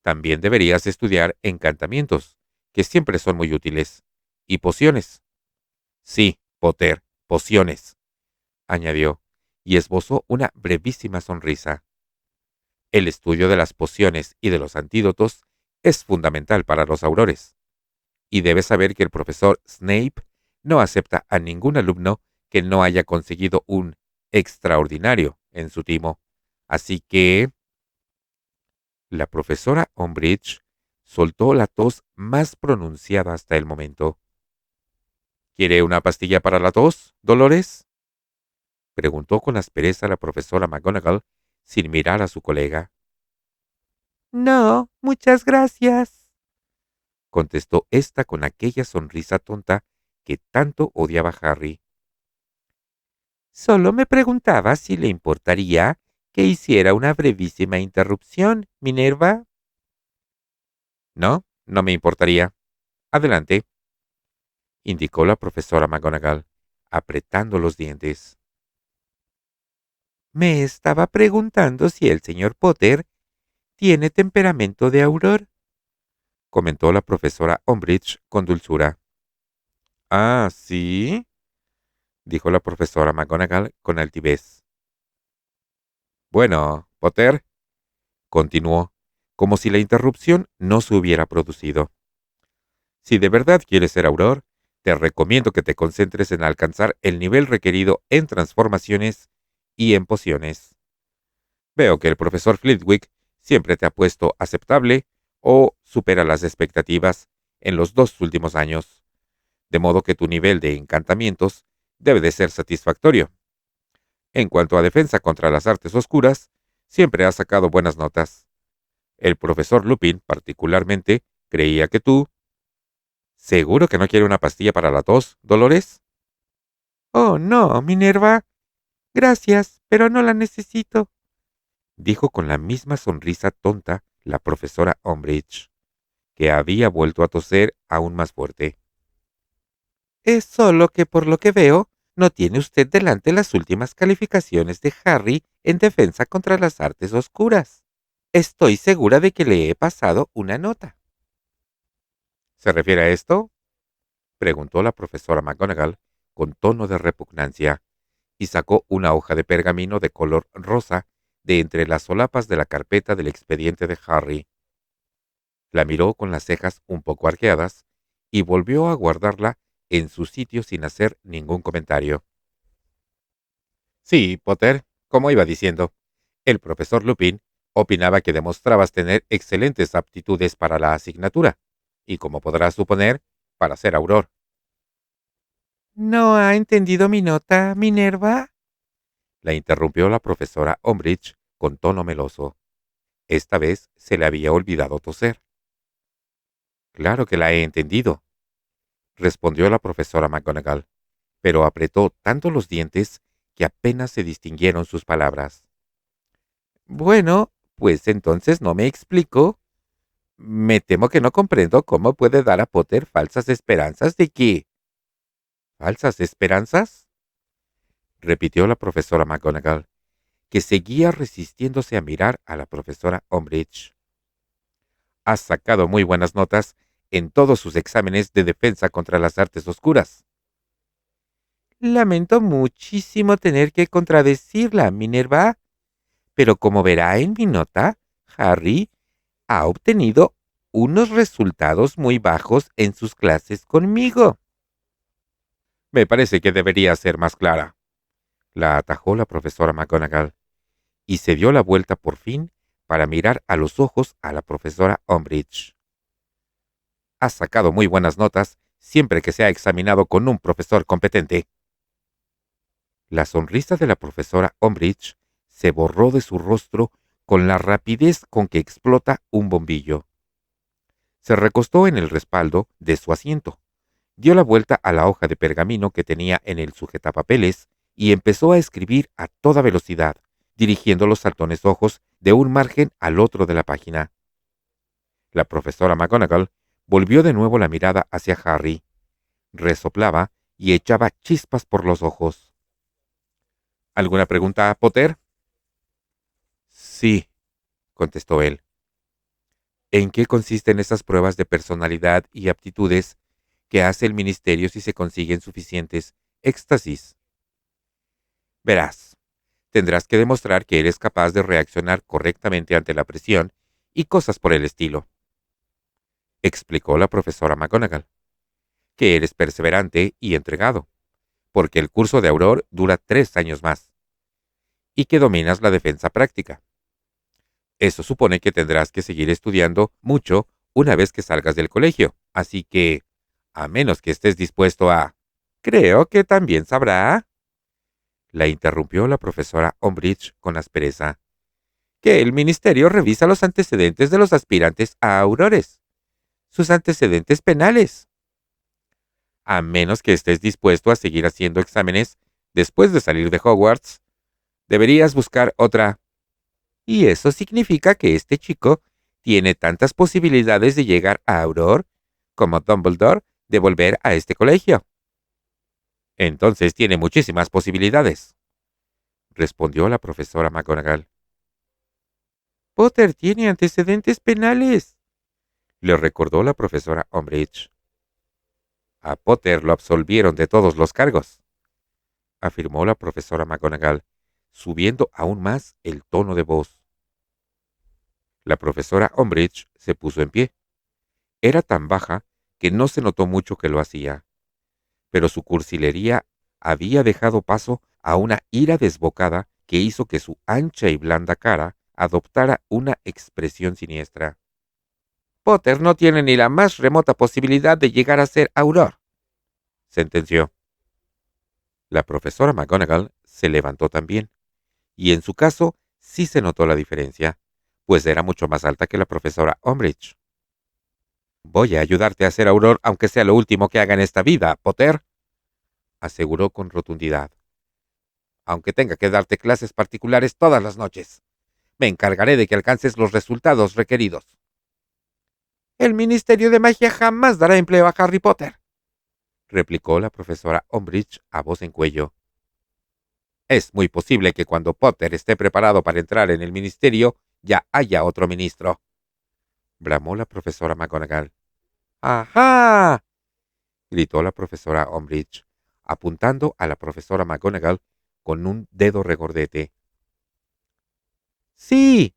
También deberías estudiar encantamientos, que siempre son muy útiles, y pociones. Sí, Potter, pociones, añadió, y esbozó una brevísima sonrisa. El estudio de las pociones y de los antídotos es fundamental para los aurores. Y debes saber que el profesor Snape no acepta a ningún alumno que no haya conseguido un extraordinario en su timo. Así que... La profesora Umbridge soltó la tos más pronunciada hasta el momento. ¿Quiere una pastilla para la tos, Dolores? Preguntó con aspereza la profesora McGonagall sin mirar a su colega. No, muchas gracias, contestó ésta con aquella sonrisa tonta que tanto odiaba Harry. Solo me preguntaba si le importaría que hiciera una brevísima interrupción, Minerva. No, no me importaría. Adelante, indicó la profesora McGonagall, apretando los dientes. Me estaba preguntando si el señor Potter tiene temperamento de auror, comentó la profesora Umbridge con dulzura. Ah, ¿sí? Dijo la profesora McGonagall con altivez. Bueno, Potter, continuó, como si la interrupción no se hubiera producido. Si de verdad quieres ser auror, te recomiendo que te concentres en alcanzar el nivel requerido en transformaciones y en pociones. Veo que el profesor Flitwick siempre te ha puesto aceptable o supera las expectativas en los 2 últimos años, de modo que tu nivel de encantamientos debe de ser satisfactorio. En cuanto a defensa contra las artes oscuras, siempre has sacado buenas notas. El profesor Lupin, particularmente, creía que tú... ¿Seguro que no quiere una pastilla para la tos, Dolores? Oh, no, Minerva. Gracias, pero no la necesito, dijo con la misma sonrisa tonta la profesora Umbridge, que había vuelto a toser aún más fuerte. Es solo que por lo que veo, no tiene usted delante las últimas calificaciones de Harry en defensa contra las artes oscuras. Estoy segura de que le he pasado una nota. ¿Se refiere a esto? Preguntó la profesora McGonagall con tono de repugnancia, y sacó una hoja de pergamino de color rosa de entre las solapas de la carpeta del expediente de Harry. La miró con las cejas un poco arqueadas y volvió a guardarla en su sitio sin hacer ningún comentario. Sí, Potter, como iba diciendo, el profesor Lupin opinaba que demostrabas tener excelentes aptitudes para la asignatura, y como podrás suponer, para ser auror. ¿No ha entendido mi nota, Minerva? La interrumpió la profesora Umbridge con tono meloso. Esta vez se le había olvidado toser. Claro que la he entendido, respondió la profesora McGonagall, pero apretó tanto los dientes que apenas se distinguieron sus palabras. Bueno, pues entonces no me explico. Me temo que no comprendo cómo puede dar a Potter falsas esperanzas de que... ¿Falsas esperanzas? Repitió la profesora McGonagall, que seguía resistiéndose a mirar a la profesora Umbridge. Has sacado muy buenas notas en todos sus exámenes de defensa contra las artes oscuras. Lamento muchísimo tener que contradecirla, Minerva, pero como verá en mi nota, Harry ha obtenido unos resultados muy bajos en sus clases conmigo. Me parece que debería ser más clara, la atajó la profesora McGonagall, y se dio la vuelta por fin para mirar a los ojos a la profesora Umbridge. Has sacado muy buenas notas siempre que se ha examinado con un profesor competente. La sonrisa de la profesora Umbridge se borró de su rostro con la rapidez con que explota un bombillo. Se recostó en el respaldo de su asiento, dio la vuelta a la hoja de pergamino que tenía en el sujetapapeles y empezó a escribir a toda velocidad, dirigiendo los saltones ojos de un margen al otro de la página. La profesora McGonagall volvió de nuevo la mirada hacia Harry, resoplaba y echaba chispas por los ojos. ¿Alguna pregunta, Potter? Sí, contestó él. ¿En qué consisten esas pruebas de personalidad y aptitudes que hace el ministerio si se consiguen suficientes éxtasis? Verás, tendrás que demostrar que eres capaz de reaccionar correctamente ante la presión y cosas por el estilo, explicó la profesora McGonagall, que eres perseverante y entregado, porque el curso de Auror dura 3 años más, y que dominas la defensa práctica. Eso supone que tendrás que seguir estudiando mucho una vez que salgas del colegio, así que, a menos que estés dispuesto a... Creo que también sabrá, la interrumpió la profesora Umbridge con aspereza, que el ministerio revisa los antecedentes de los aspirantes a aurores, sus antecedentes penales. A menos que estés dispuesto a seguir haciendo exámenes después de salir de Hogwarts, deberías buscar otra. Y eso significa que este chico tiene tantas posibilidades de llegar a Auror como Dumbledore de volver a este colegio. Entonces tiene muchísimas posibilidades, respondió la profesora McGonagall. Potter tiene antecedentes penales, le recordó la profesora Umbridge. A Potter lo absolvieron de todos los cargos, afirmó la profesora McGonagall, subiendo aún más el tono de voz. La profesora Umbridge se puso en pie. Era tan baja que no se notó mucho que lo hacía, pero su cursilería había dejado paso a una ira desbocada que hizo que su ancha y blanda cara adoptara una expresión siniestra. Potter no tiene ni la más remota posibilidad de llegar a ser Auror, sentenció. La profesora McGonagall se levantó también, y en su caso sí se notó la diferencia, pues era mucho más alta que la profesora Umbridge. Voy a ayudarte a ser Auror aunque sea lo último que haga en esta vida, Potter, aseguró con rotundidad. Aunque tenga que darte clases particulares todas las noches, me encargaré de que alcances los resultados requeridos. El Ministerio de Magia jamás dará empleo a Harry Potter, replicó la profesora Umbridge a voz en cuello. Es muy posible que cuando Potter esté preparado para entrar en el ministerio ya haya otro ministro, bramó la profesora McGonagall. ¡Ajá!, gritó la profesora Umbridge, apuntando a la profesora McGonagall con un dedo regordete. Sí,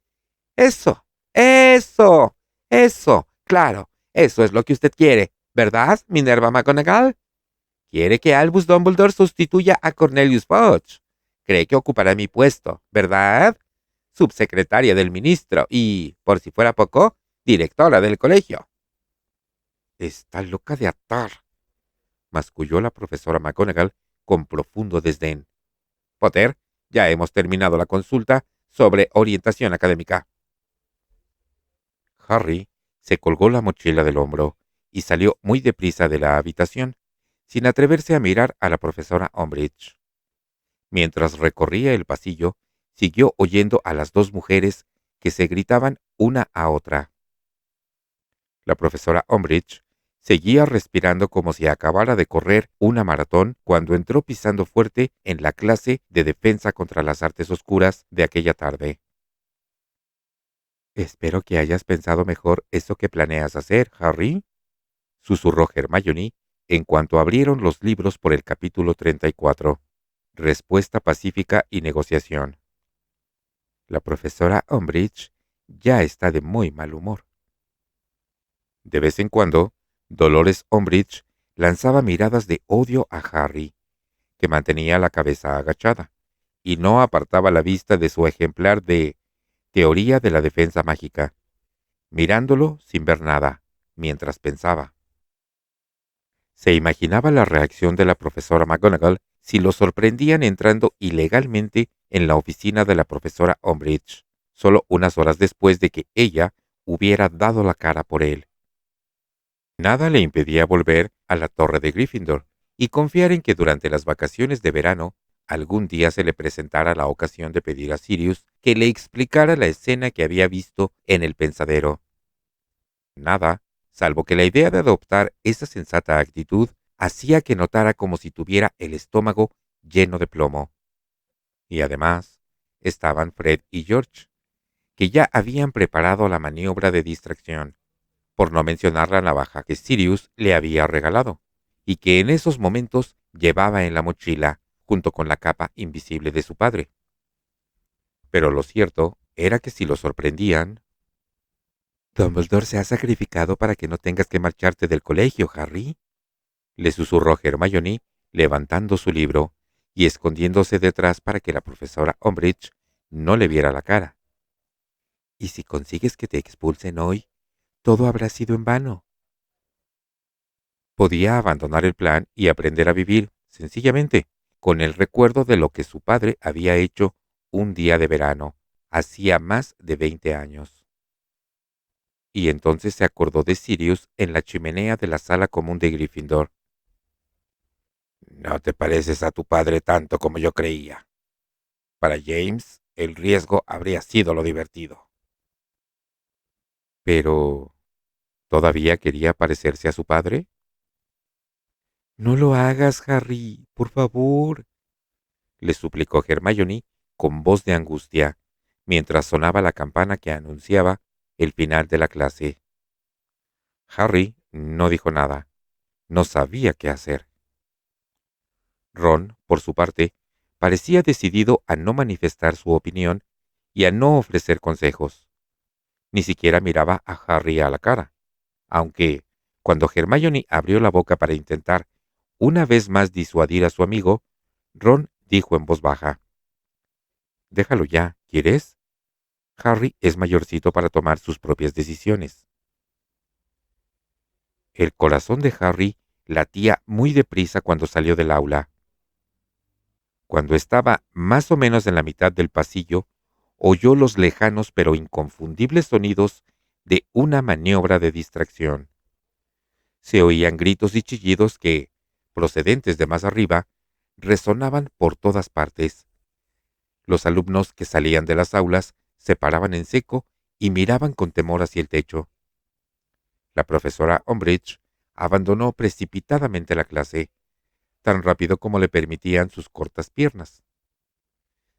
eso, eso, eso, claro, eso es lo que usted quiere, ¿verdad, Minerva McGonagall? Quiere que Albus Dumbledore sustituya a Cornelius Fudge. Cree que ocupará mi puesto, ¿verdad? Subsecretaria del ministro y, por si fuera poco, directora del colegio. Está loca de atar, masculló la profesora McGonagall con profundo desdén. Potter, ya hemos terminado la consulta sobre orientación académica. Harry se colgó la mochila del hombro y salió muy deprisa de la habitación, sin atreverse a mirar a la profesora Umbridge. Mientras recorría el pasillo, siguió oyendo a las dos mujeres que se gritaban una a otra. La profesora Umbridge seguía respirando como si acabara de correr una maratón cuando entró pisando fuerte en la clase de defensa contra las artes oscuras de aquella tarde. «Espero que hayas pensado mejor eso que planeas hacer, Harry», susurró Hermione en cuanto abrieron los libros por el capítulo 34. Respuesta pacífica y negociación. La profesora Umbridge ya está de muy mal humor. De vez en cuando, Dolores Umbridge lanzaba miradas de odio a Harry, que mantenía la cabeza agachada, y no apartaba la vista de su ejemplar de Teoría de la Defensa Mágica, mirándolo sin ver nada, mientras pensaba. Se imaginaba la reacción de la profesora McGonagall si lo sorprendían entrando ilegalmente en la oficina de la profesora Umbridge, solo unas horas después de que ella hubiera dado la cara por él. Nada le impedía volver a la torre de Gryffindor y confiar en que durante las vacaciones de verano algún día se le presentara la ocasión de pedir a Sirius que le explicara la escena que había visto en el pensadero. Nada, salvo que la idea de adoptar esa sensata actitud hacía que notara como si tuviera el estómago lleno de plomo. Y además, estaban Fred y George, que ya habían preparado la maniobra de distracción, por no mencionar la navaja que Sirius le había regalado, y que en esos momentos llevaba en la mochila, junto con la capa invisible de su padre. Pero lo cierto era que si lo sorprendían... «Dumbledore se ha sacrificado para que no tengas que marcharte del colegio, Harry», le susurró Hermione, levantando su libro y escondiéndose detrás para que la profesora Umbridge no le viera la cara. «Y si consigues que te expulsen hoy, todo habrá sido en vano». Podía abandonar el plan y aprender a vivir, sencillamente, con el recuerdo de lo que su padre había hecho un día de verano, hacía más de 20 años. Y entonces se acordó de Sirius en la chimenea de la sala común de Gryffindor. «No te pareces a tu padre tanto como yo creía. Para James, el riesgo habría sido lo divertido». Pero... ¿todavía quería parecerse a su padre? «No lo hagas, Harry, por favor», le suplicó Hermione con voz de angustia, mientras sonaba la campana que anunciaba el final de la clase. Harry no dijo nada. No sabía qué hacer. Ron, por su parte, parecía decidido a no manifestar su opinión y a no ofrecer consejos. Ni siquiera miraba a Harry a la cara, aunque, cuando Hermione abrió la boca para intentar una vez más disuadir a su amigo, Ron dijo en voz baja: «Déjalo ya, ¿quieres? Harry es mayorcito para tomar sus propias decisiones». El corazón de Harry latía muy deprisa cuando salió del aula. Cuando estaba más o menos en la mitad del pasillo, oyó los lejanos pero inconfundibles sonidos de una maniobra de distracción. Se oían gritos y chillidos que, procedentes de más arriba, resonaban por todas partes. Los alumnos que salían de las aulas se paraban en seco y miraban con temor hacia el techo. La profesora Umbridge abandonó precipitadamente la clase, tan rápido como le permitían sus cortas piernas.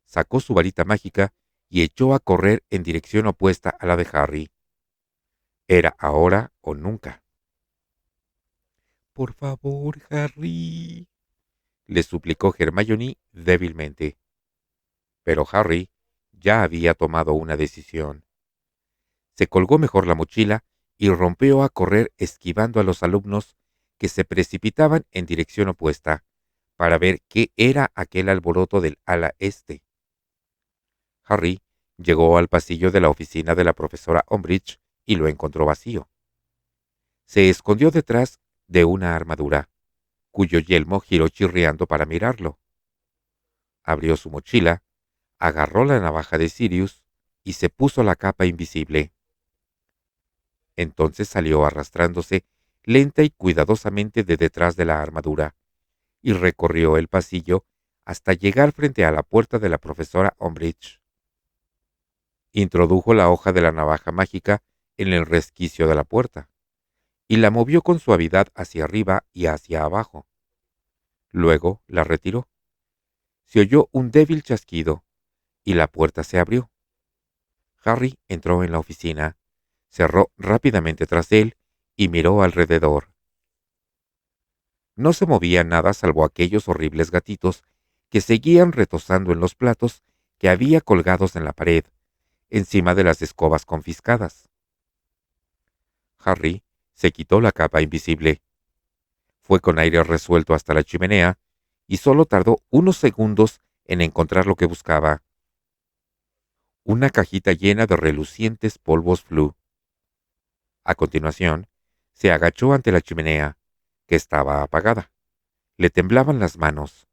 Sacó su varita mágica y echó a correr en dirección opuesta a la de Harry. Era ahora o nunca. «Por favor, Harry», le suplicó Hermione débilmente. Pero Harry ya había tomado una decisión. Se colgó mejor la mochila y rompió a correr esquivando a los alumnos que se precipitaban en dirección opuesta para ver qué era aquel alboroto del ala este. Harry llegó al pasillo de la oficina de la profesora Umbridge y lo encontró vacío. Se escondió detrás de una armadura, cuyo yelmo giró chirriando para mirarlo. Abrió su mochila, agarró la navaja de Sirius y se puso la capa invisible. Entonces salió arrastrándose lenta y cuidadosamente de detrás de la armadura, y recorrió el pasillo hasta llegar frente a la puerta de la profesora Umbridge. Introdujo la hoja de la navaja mágica en el resquicio de la puerta, y la movió con suavidad hacia arriba y hacia abajo. Luego la retiró. Se oyó un débil chasquido, y la puerta se abrió. Harry entró en la oficina, cerró rápidamente tras él y miró alrededor. No se movía nada salvo aquellos horribles gatitos que seguían retozando en los platos que había colgados en la pared, encima de las escobas confiscadas. Harry se quitó la capa invisible. Fue con aire resuelto hasta la chimenea y solo tardó unos segundos en encontrar lo que buscaba. Una cajita llena de relucientes polvos Floo. A continuación, se agachó ante la chimenea, que estaba apagada. Le temblaban las manos.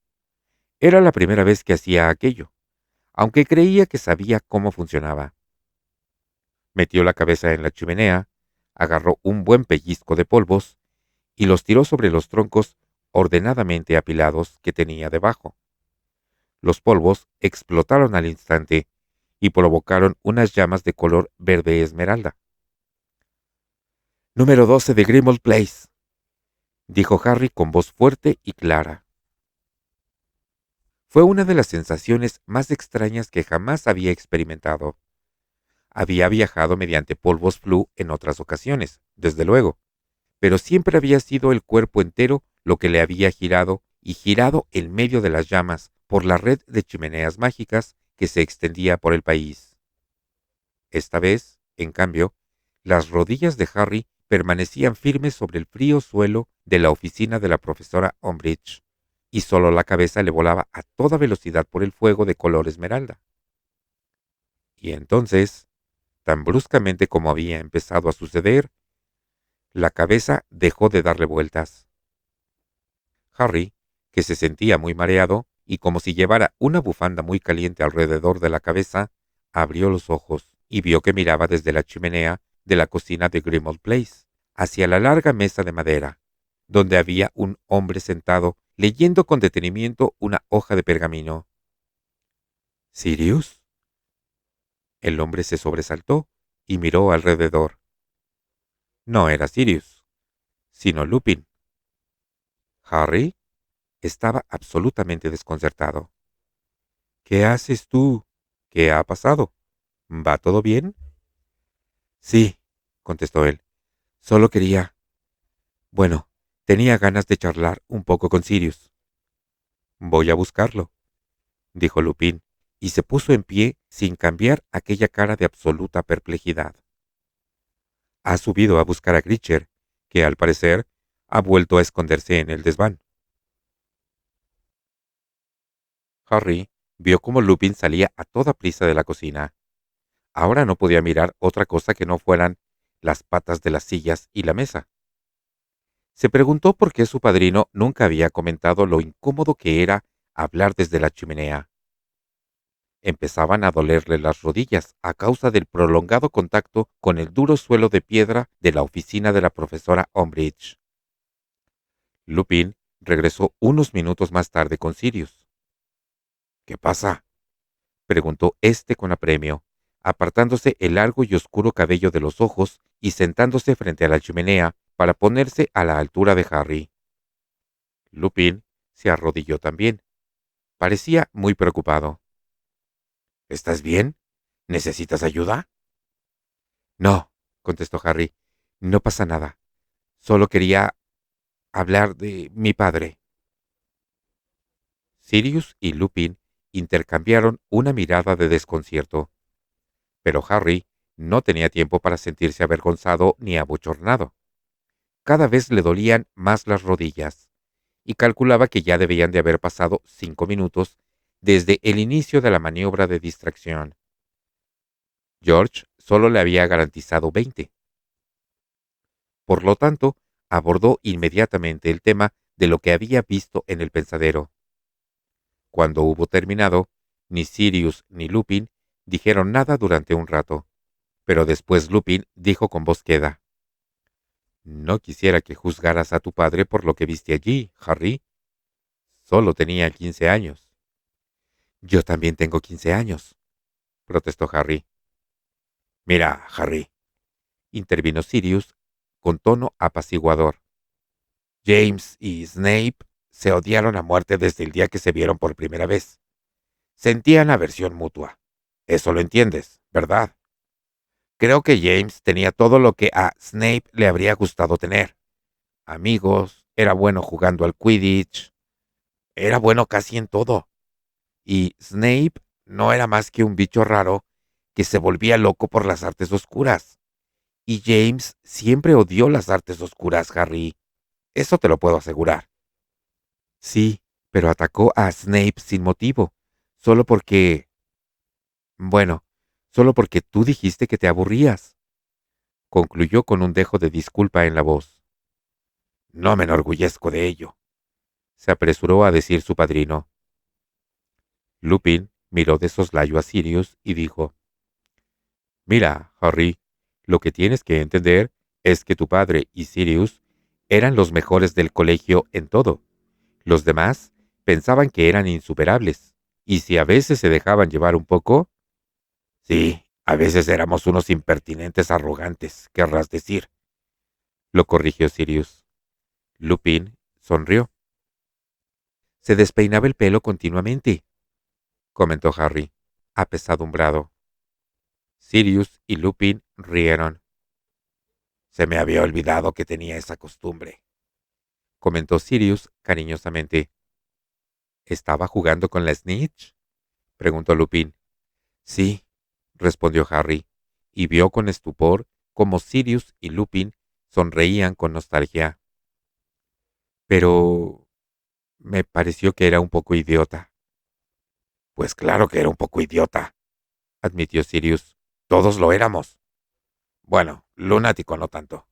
Era la primera vez que hacía aquello, aunque creía que sabía cómo funcionaba. Metió la cabeza en la chimenea, agarró un buen pellizco de polvos y los tiró sobre los troncos ordenadamente apilados que tenía debajo. Los polvos explotaron al instante y provocaron unas llamas de color verde esmeralda. «Número 12 de Grimmauld Place», dijo Harry con voz fuerte y clara. Fue una de las sensaciones más extrañas que jamás había experimentado. Había viajado mediante polvos Floo en otras ocasiones, desde luego, pero siempre había sido el cuerpo entero lo que le había girado y girado en medio de las llamas por la red de chimeneas mágicas que se extendía por el país. Esta vez, en cambio, las rodillas de Harry permanecían firmes sobre el frío suelo de la oficina de la profesora Umbridge, y solo la cabeza le volaba a toda velocidad por el fuego de color esmeralda. Y entonces, tan bruscamente como había empezado a suceder, la cabeza dejó de darle vueltas. Harry, que se sentía muy mareado y como si llevara una bufanda muy caliente alrededor de la cabeza, abrió los ojos y vio que miraba desde la chimenea de la cocina de Grimmauld Place hacia la larga mesa de madera, donde había un hombre sentado leyendo con detenimiento una hoja de pergamino. ¿Sirius? El hombre se sobresaltó y miró alrededor. No era Sirius, sino Lupin. ¿Harry? Estaba absolutamente desconcertado. ¿Qué haces tú? ¿Qué ha pasado? ¿Va todo bien? Sí, contestó él. Solo quería... Bueno, tenía ganas de charlar un poco con Sirius. Voy a buscarlo, dijo Lupin, y se puso en pie sin cambiar aquella cara de absoluta perplejidad. Ha subido a buscar a Kreacher, que al parecer ha vuelto a esconderse en el desván. Harry vio cómo Lupin salía a toda prisa de la cocina. Ahora no podía mirar otra cosa que no fueran las patas de las sillas y la mesa. Se preguntó por qué su padrino nunca había comentado lo incómodo que era hablar desde la chimenea. Empezaban a dolerle las rodillas a causa del prolongado contacto con el duro suelo de piedra de la oficina de la profesora Umbridge. Lupin regresó unos minutos más tarde con Sirius. ¿Qué pasa?, preguntó éste con apremio, apartándose el largo y oscuro cabello de los ojos y sentándose frente a la chimenea para ponerse a la altura de Harry. Lupin se arrodilló también. Parecía muy preocupado. ¿Estás bien? ¿Necesitas ayuda? No, contestó Harry. No pasa nada. Solo quería hablar de mi padre. Sirius y Lupin intercambiaron una mirada de desconcierto, pero Harry no tenía tiempo para sentirse avergonzado ni abochornado. Cada vez le dolían más las rodillas, y calculaba que ya debían de haber pasado 5 minutos desde el inicio de la maniobra de distracción. George solo le había garantizado 20. Por lo tanto, abordó inmediatamente el tema de lo que había visto en el pensadero. Cuando hubo terminado, ni Sirius ni Lupin dijeron nada durante un rato, pero después Lupin dijo con voz queda: No quisiera que juzgaras a tu padre por lo que viste allí, Harry. Solo tenía 15 años. Yo también tengo 15 años, protestó Harry. Mira, Harry, intervino Sirius con tono apaciguador. James y Snape se odiaron a muerte desde el día que se vieron por primera vez. Sentían aversión mutua. Eso lo entiendes, ¿verdad? Creo que James tenía todo lo que a Snape le habría gustado tener. Amigos, era bueno jugando al Quidditch, era bueno casi en todo. Y Snape no era más que un bicho raro que se volvía loco por las artes oscuras. Y James siempre odió las artes oscuras, Harry. Eso te lo puedo asegurar. Sí, pero atacó a Snape sin motivo, solo porque... Bueno, solo porque tú dijiste que te aburrías. Concluyó con un dejo de disculpa en la voz. No me enorgullezco de ello, se apresuró a decir su padrino. Lupin miró de soslayo a Sirius y dijo, Mira, Harry, lo que tienes que entender es que tu padre y Sirius eran los mejores del colegio en todo. Los demás pensaban que eran insuperables, y si a veces se dejaban llevar un poco... Sí, a veces éramos unos impertinentes arrogantes, querrás decir, lo corrigió Sirius. Lupin sonrió. Se despeinaba el pelo continuamente, comentó Harry, apesadumbrado. Sirius y Lupin rieron. Se me había olvidado que tenía esa costumbre, comentó Sirius cariñosamente. ¿Estaba jugando con la Snitch? Preguntó Lupin. Sí, respondió Harry, y vio con estupor cómo Sirius y Lupin sonreían con nostalgia. Pero me pareció que era un poco idiota. Pues claro que era un poco idiota, admitió Sirius. Todos lo éramos. Bueno, lunático no tanto,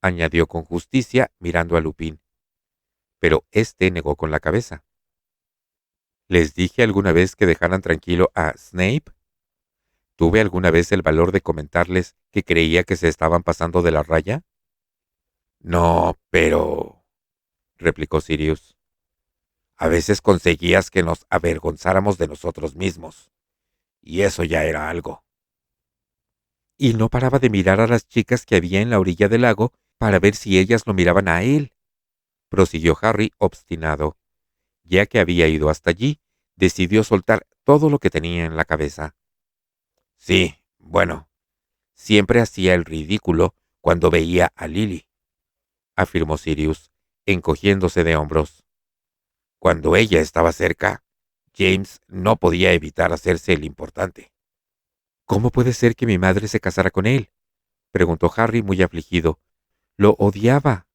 añadió con justicia mirando a Lupin. Pero éste negó con la cabeza. ¿Les dije alguna vez que dejaran tranquilo a Snape? ¿Tuve alguna vez el valor de comentarles que creía que se estaban pasando de la raya? No, pero... replicó Sirius. A veces conseguías que nos avergonzáramos de nosotros mismos. Y eso ya era algo. Y no paraba de mirar a las chicas que había en la orilla del lago para ver si ellas lo miraban a él, prosiguió Harry obstinado. Ya que había ido hasta allí, decidió soltar todo lo que tenía en la cabeza. Sí, bueno, siempre hacía el ridículo cuando veía a Lily, afirmó Sirius, encogiéndose de hombros. Cuando ella estaba cerca, James no podía evitar hacerse el importante. ¿Cómo puede ser que mi madre se casara con él? Preguntó Harry muy afligido. Lo odiaba.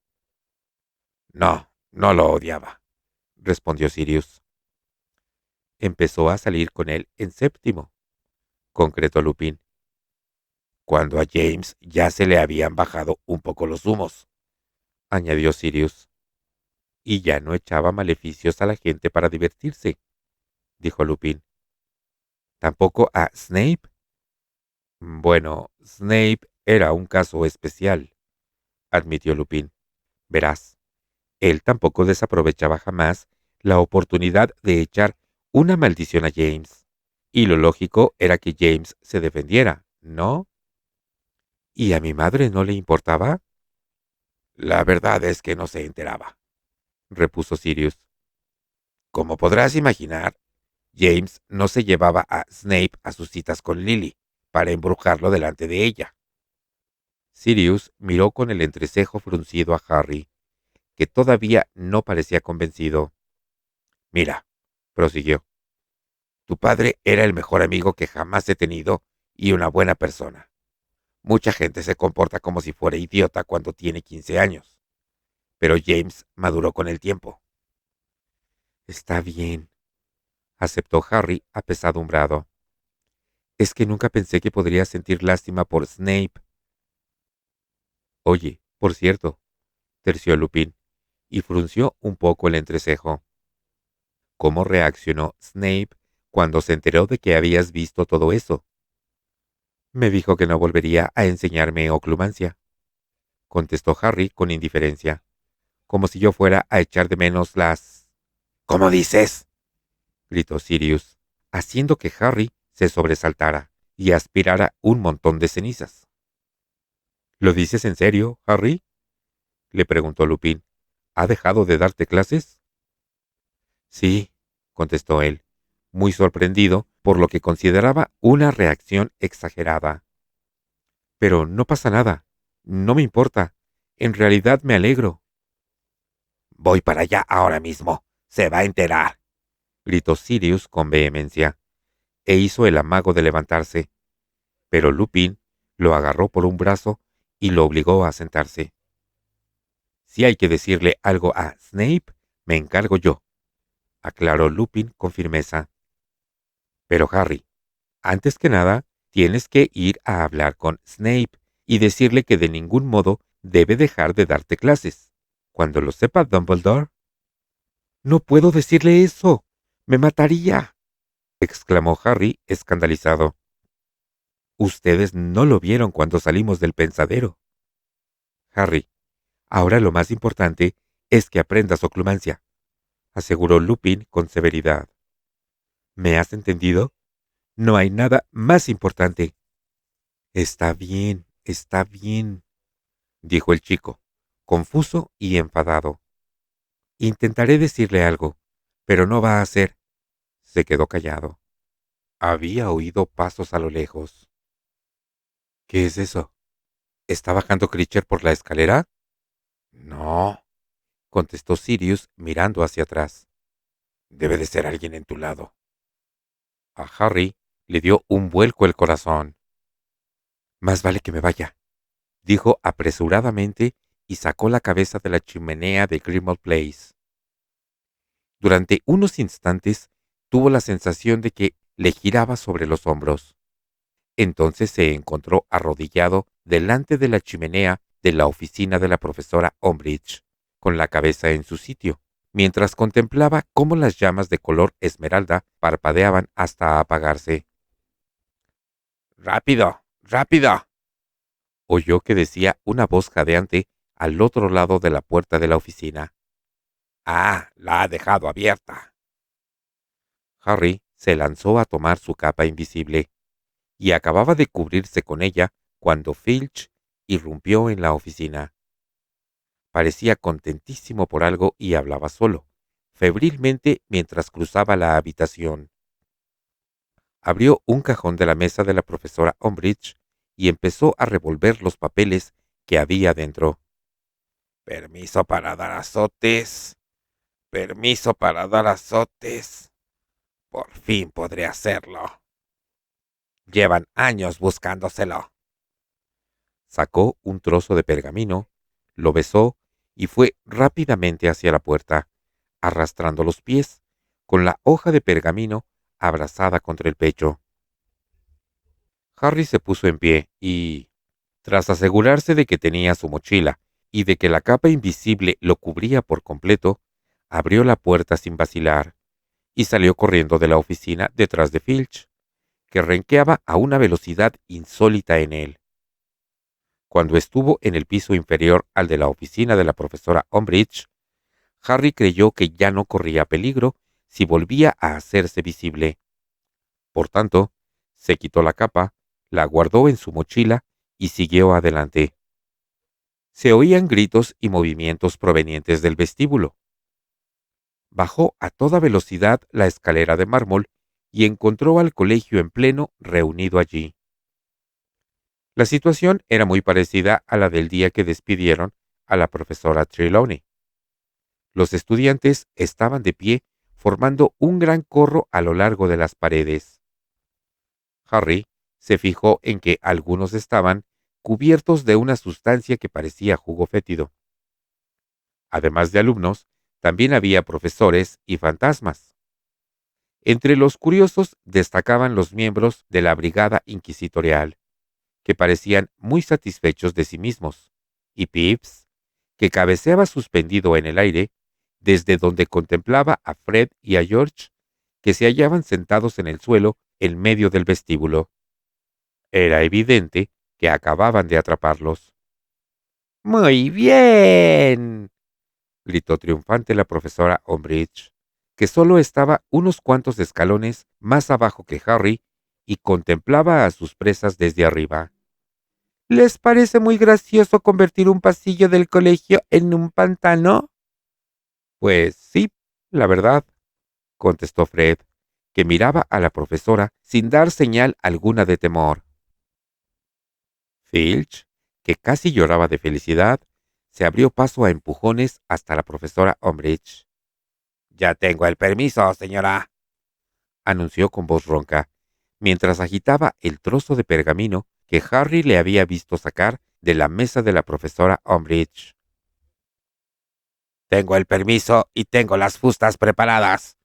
No, no lo odiaba, respondió Sirius. Empezó a salir con él en séptimo, concretó Lupin, cuando a James ya se le habían bajado un poco los humos, añadió Sirius. Y ya no echaba maleficios a la gente para divertirse, dijo Lupin. ¿Tampoco a Snape? Bueno, Snape era un caso especial, admitió Lupin. Verás, él tampoco desaprovechaba jamás la oportunidad de echar una maldición a James. Y lo lógico era que James se defendiera, ¿no? ¿Y a mi madre no le importaba? La verdad es que no se enteraba, repuso Sirius. Como podrás imaginar, James no se llevaba a Snape a sus citas con Lily para embrujarlo delante de ella. Sirius miró con el entrecejo fruncido a Harry, que todavía no parecía convencido. Mira, prosiguió, tu padre era el mejor amigo que jamás he tenido y una buena persona. Mucha gente se comporta como si fuera idiota cuando tiene 15 años, pero James maduró con el tiempo. Está bien, aceptó Harry apesadumbrado. Es que nunca pensé que podría sentir lástima por Snape. Oye, por cierto, terció Lupin, y frunció un poco el entrecejo. ¿Cómo reaccionó Snape cuando se enteró de que habías visto todo eso? Me dijo que no volvería a enseñarme oclumancia, contestó Harry con indiferencia, como si yo fuera a echar de menos las... ¿Cómo dices?, gritó Sirius, haciendo que Harry se sobresaltara y aspirara un montón de cenizas. ¿Lo dices en serio, Harry?, le preguntó Lupin. ¿Ha dejado de darte clases? Sí, contestó él, muy sorprendido por lo que consideraba una reacción exagerada. Pero no pasa nada. No me importa. En realidad me alegro. Voy para allá ahora mismo. Se va a enterar, gritó Sirius con vehemencia, e hizo el amago de levantarse. Pero Lupin lo agarró por un brazo y lo obligó a sentarse. Si hay que decirle algo a Snape, me encargo yo, aclaró Lupin con firmeza. Pero Harry, antes que nada, tienes que ir a hablar con Snape y decirle que de ningún modo debe dejar de darte clases. Cuando lo sepa Dumbledore... No puedo decirle eso. Me mataría, exclamó Harry escandalizado. Ustedes no lo vieron cuando salimos del pensadero. Harry, ahora lo más importante es que aprendas oclumancia, aseguró Lupin con severidad. ¿Me has entendido? No hay nada más importante. Está bien, dijo el chico, confuso y enfadado. Intentaré decirle algo, pero no va a ser. Se quedó callado. Había oído pasos a lo lejos. ¿Qué es eso? ¿Está bajando Critcher por la escalera? No, contestó Sirius mirando hacia atrás. Debe de ser alguien en tu lado. A Harry le dio un vuelco el corazón. Más vale que me vaya, dijo apresuradamente y sacó la cabeza de la chimenea de Grimmauld Place. Durante unos instantes tuvo la sensación de que le giraba sobre los hombros. Entonces se encontró arrodillado delante de la chimenea de la oficina de la profesora Umbridge, con la cabeza en su sitio, mientras contemplaba cómo las llamas de color esmeralda parpadeaban hasta apagarse. ¡Rápido! ¡Rápido!, oyó que decía una voz jadeante al otro lado de la puerta de la oficina. ¡Ah! La ha dejado abierta. Harry se lanzó a tomar su capa invisible, y acababa de cubrirse con ella cuando Filch irrumpió en la oficina. Parecía contentísimo por algo y hablaba solo, febrilmente mientras cruzaba la habitación. Abrió un cajón de la mesa de la profesora Umbridge y empezó a revolver los papeles que había dentro. Permiso para dar azotes. Permiso para dar azotes. Por fin podré hacerlo. Llevan años buscándoselo. Sacó un trozo de pergamino, lo besó y fue rápidamente hacia la puerta, arrastrando los pies, con la hoja de pergamino abrazada contra el pecho. Harry se puso en pie y, tras asegurarse de que tenía su mochila y de que la capa invisible lo cubría por completo, abrió la puerta sin vacilar y salió corriendo de la oficina detrás de Filch, que renqueaba a una velocidad insólita en él. Cuando estuvo en el piso inferior al de la oficina de la profesora Umbridge, Harry creyó que ya no corría peligro si volvía a hacerse visible. Por tanto, se quitó la capa, la guardó en su mochila y siguió adelante. Se oían gritos y movimientos provenientes del vestíbulo. Bajó a toda velocidad la escalera de mármol y encontró al colegio en pleno reunido allí. La situación era muy parecida a la del día que despidieron a la profesora Trelawney. Los estudiantes estaban de pie formando un gran corro a lo largo de las paredes. Harry se fijó en que algunos estaban cubiertos de una sustancia que parecía jugo fétido. Además de alumnos, también había profesores y fantasmas. Entre los curiosos destacaban los miembros de la Brigada Inquisitorial, que parecían muy satisfechos de sí mismos, y Pips, que cabeceaba suspendido en el aire, desde donde contemplaba a Fred y a George, que se hallaban sentados en el suelo en medio del vestíbulo. Era evidente que acababan de atraparlos. Muy bien, gritó triunfante la profesora Umbridge, que solo estaba unos cuantos escalones más abajo que Harry y contemplaba a sus presas desde arriba. ¿Les parece muy gracioso convertir un pasillo del colegio en un pantano? Pues sí, la verdad, contestó Fred, que miraba a la profesora sin dar señal alguna de temor. Filch, que casi lloraba de felicidad, se abrió paso a empujones hasta la profesora Umbridge. Ya tengo el permiso, señora, anunció con voz ronca, mientras agitaba el trozo de pergamino que Harry le había visto sacar de la mesa de la profesora Umbridge. Tengo el permiso y tengo las fustas preparadas.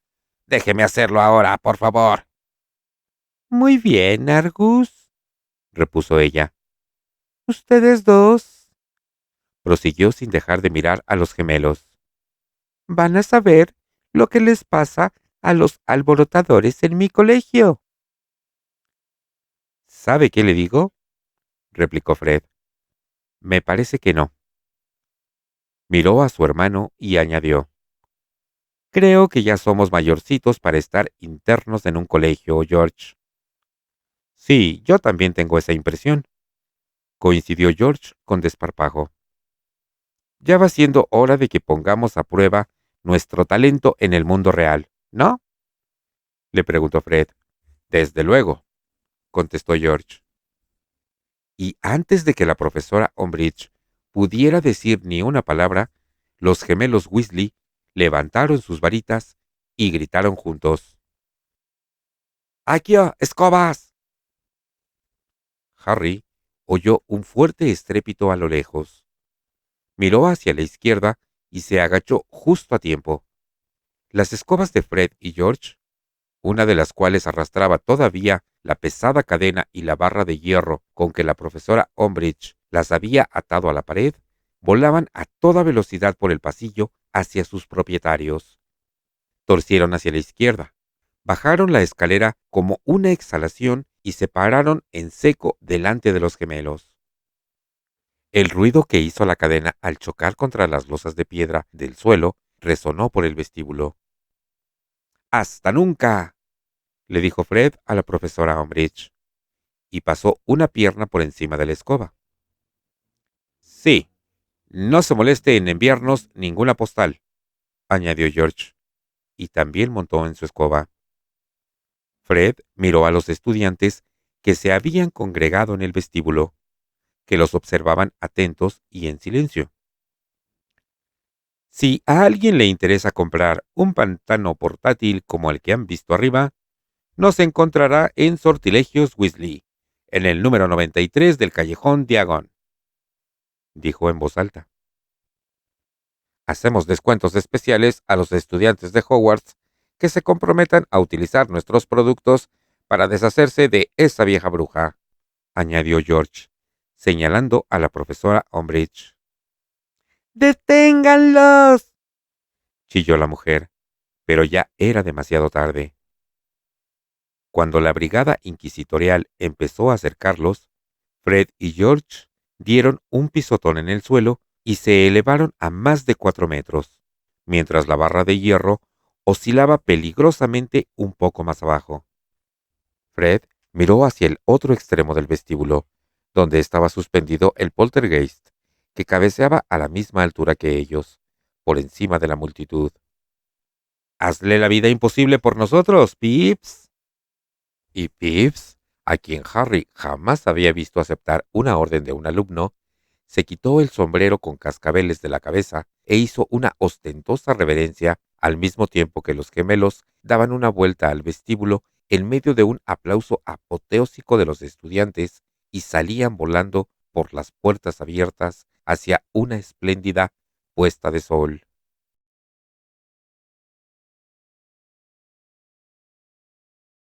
Déjeme hacerlo ahora, por favor. Muy bien, Argus, repuso ella. Ustedes dos, prosiguió sin dejar de mirar a los gemelos, van a saber lo que les pasa a los alborotadores en mi colegio. ¿Sabe qué le digo? Replicó Fred. Me parece que no. Miró a su hermano y añadió. Creo que ya somos mayorcitos para estar internos en un colegio, George. Sí, yo también tengo esa impresión, coincidió George con desparpajo. Ya va siendo hora de que pongamos a prueba nuestro talento en el mundo real, ¿no? Le preguntó Fred. Desde luego, contestó George. Y antes de que la profesora Umbridge pudiera decir ni una palabra, los gemelos Weasley levantaron sus varitas y gritaron juntos. ¡Aquí, escobas! Harry oyó un fuerte estrépito a lo lejos. Miró hacia la izquierda y se agachó justo a tiempo. Las escobas de Fred y George, una de las cuales arrastraba todavía la pesada cadena y la barra de hierro con que la profesora Umbridge las había atado a la pared, volaban a toda velocidad por el pasillo hacia sus propietarios. Torcieron hacia la izquierda, bajaron la escalera como una exhalación y se pararon en seco delante de los gemelos. El ruido que hizo la cadena al chocar contra las losas de piedra del suelo resonó por el vestíbulo. ¡Hasta nunca!, le dijo Fred a la profesora Umbridge, y pasó una pierna por encima de la escoba. Sí, no se moleste en enviarnos ninguna postal, añadió George, y también montó en su escoba. Fred miró a los estudiantes que se habían congregado en el vestíbulo, que los observaban atentos y en silencio. Si a alguien le interesa comprar un pantano portátil como el que han visto arriba, nos encontrará en Sortilegios Weasley, en el número 93 del callejón Diagon, dijo en voz alta. Hacemos descuentos especiales a los estudiantes de Hogwarts que se comprometan a utilizar nuestros productos para deshacerse de esa vieja bruja, añadió George, señalando a la profesora Umbridge. ¡Deténganlos!, chilló la mujer, pero ya era demasiado tarde. Cuando la brigada inquisitorial empezó a acercarlos, Fred y George dieron un pisotón en el suelo y se elevaron a más de 4 metros, mientras la barra de hierro oscilaba peligrosamente un poco más abajo. Fred miró hacia el otro extremo del vestíbulo, donde estaba suspendido el poltergeist, que cabeceaba a la misma altura que ellos, por encima de la multitud. «Hazle la vida imposible por nosotros, Pips». Y Pips, a quien Harry jamás había visto aceptar una orden de un alumno, se quitó el sombrero con cascabeles de la cabeza e hizo una ostentosa reverencia al mismo tiempo que los gemelos daban una vuelta al vestíbulo en medio de un aplauso apoteósico de los estudiantes y salían volando por las puertas abiertas hacia una espléndida puesta de sol.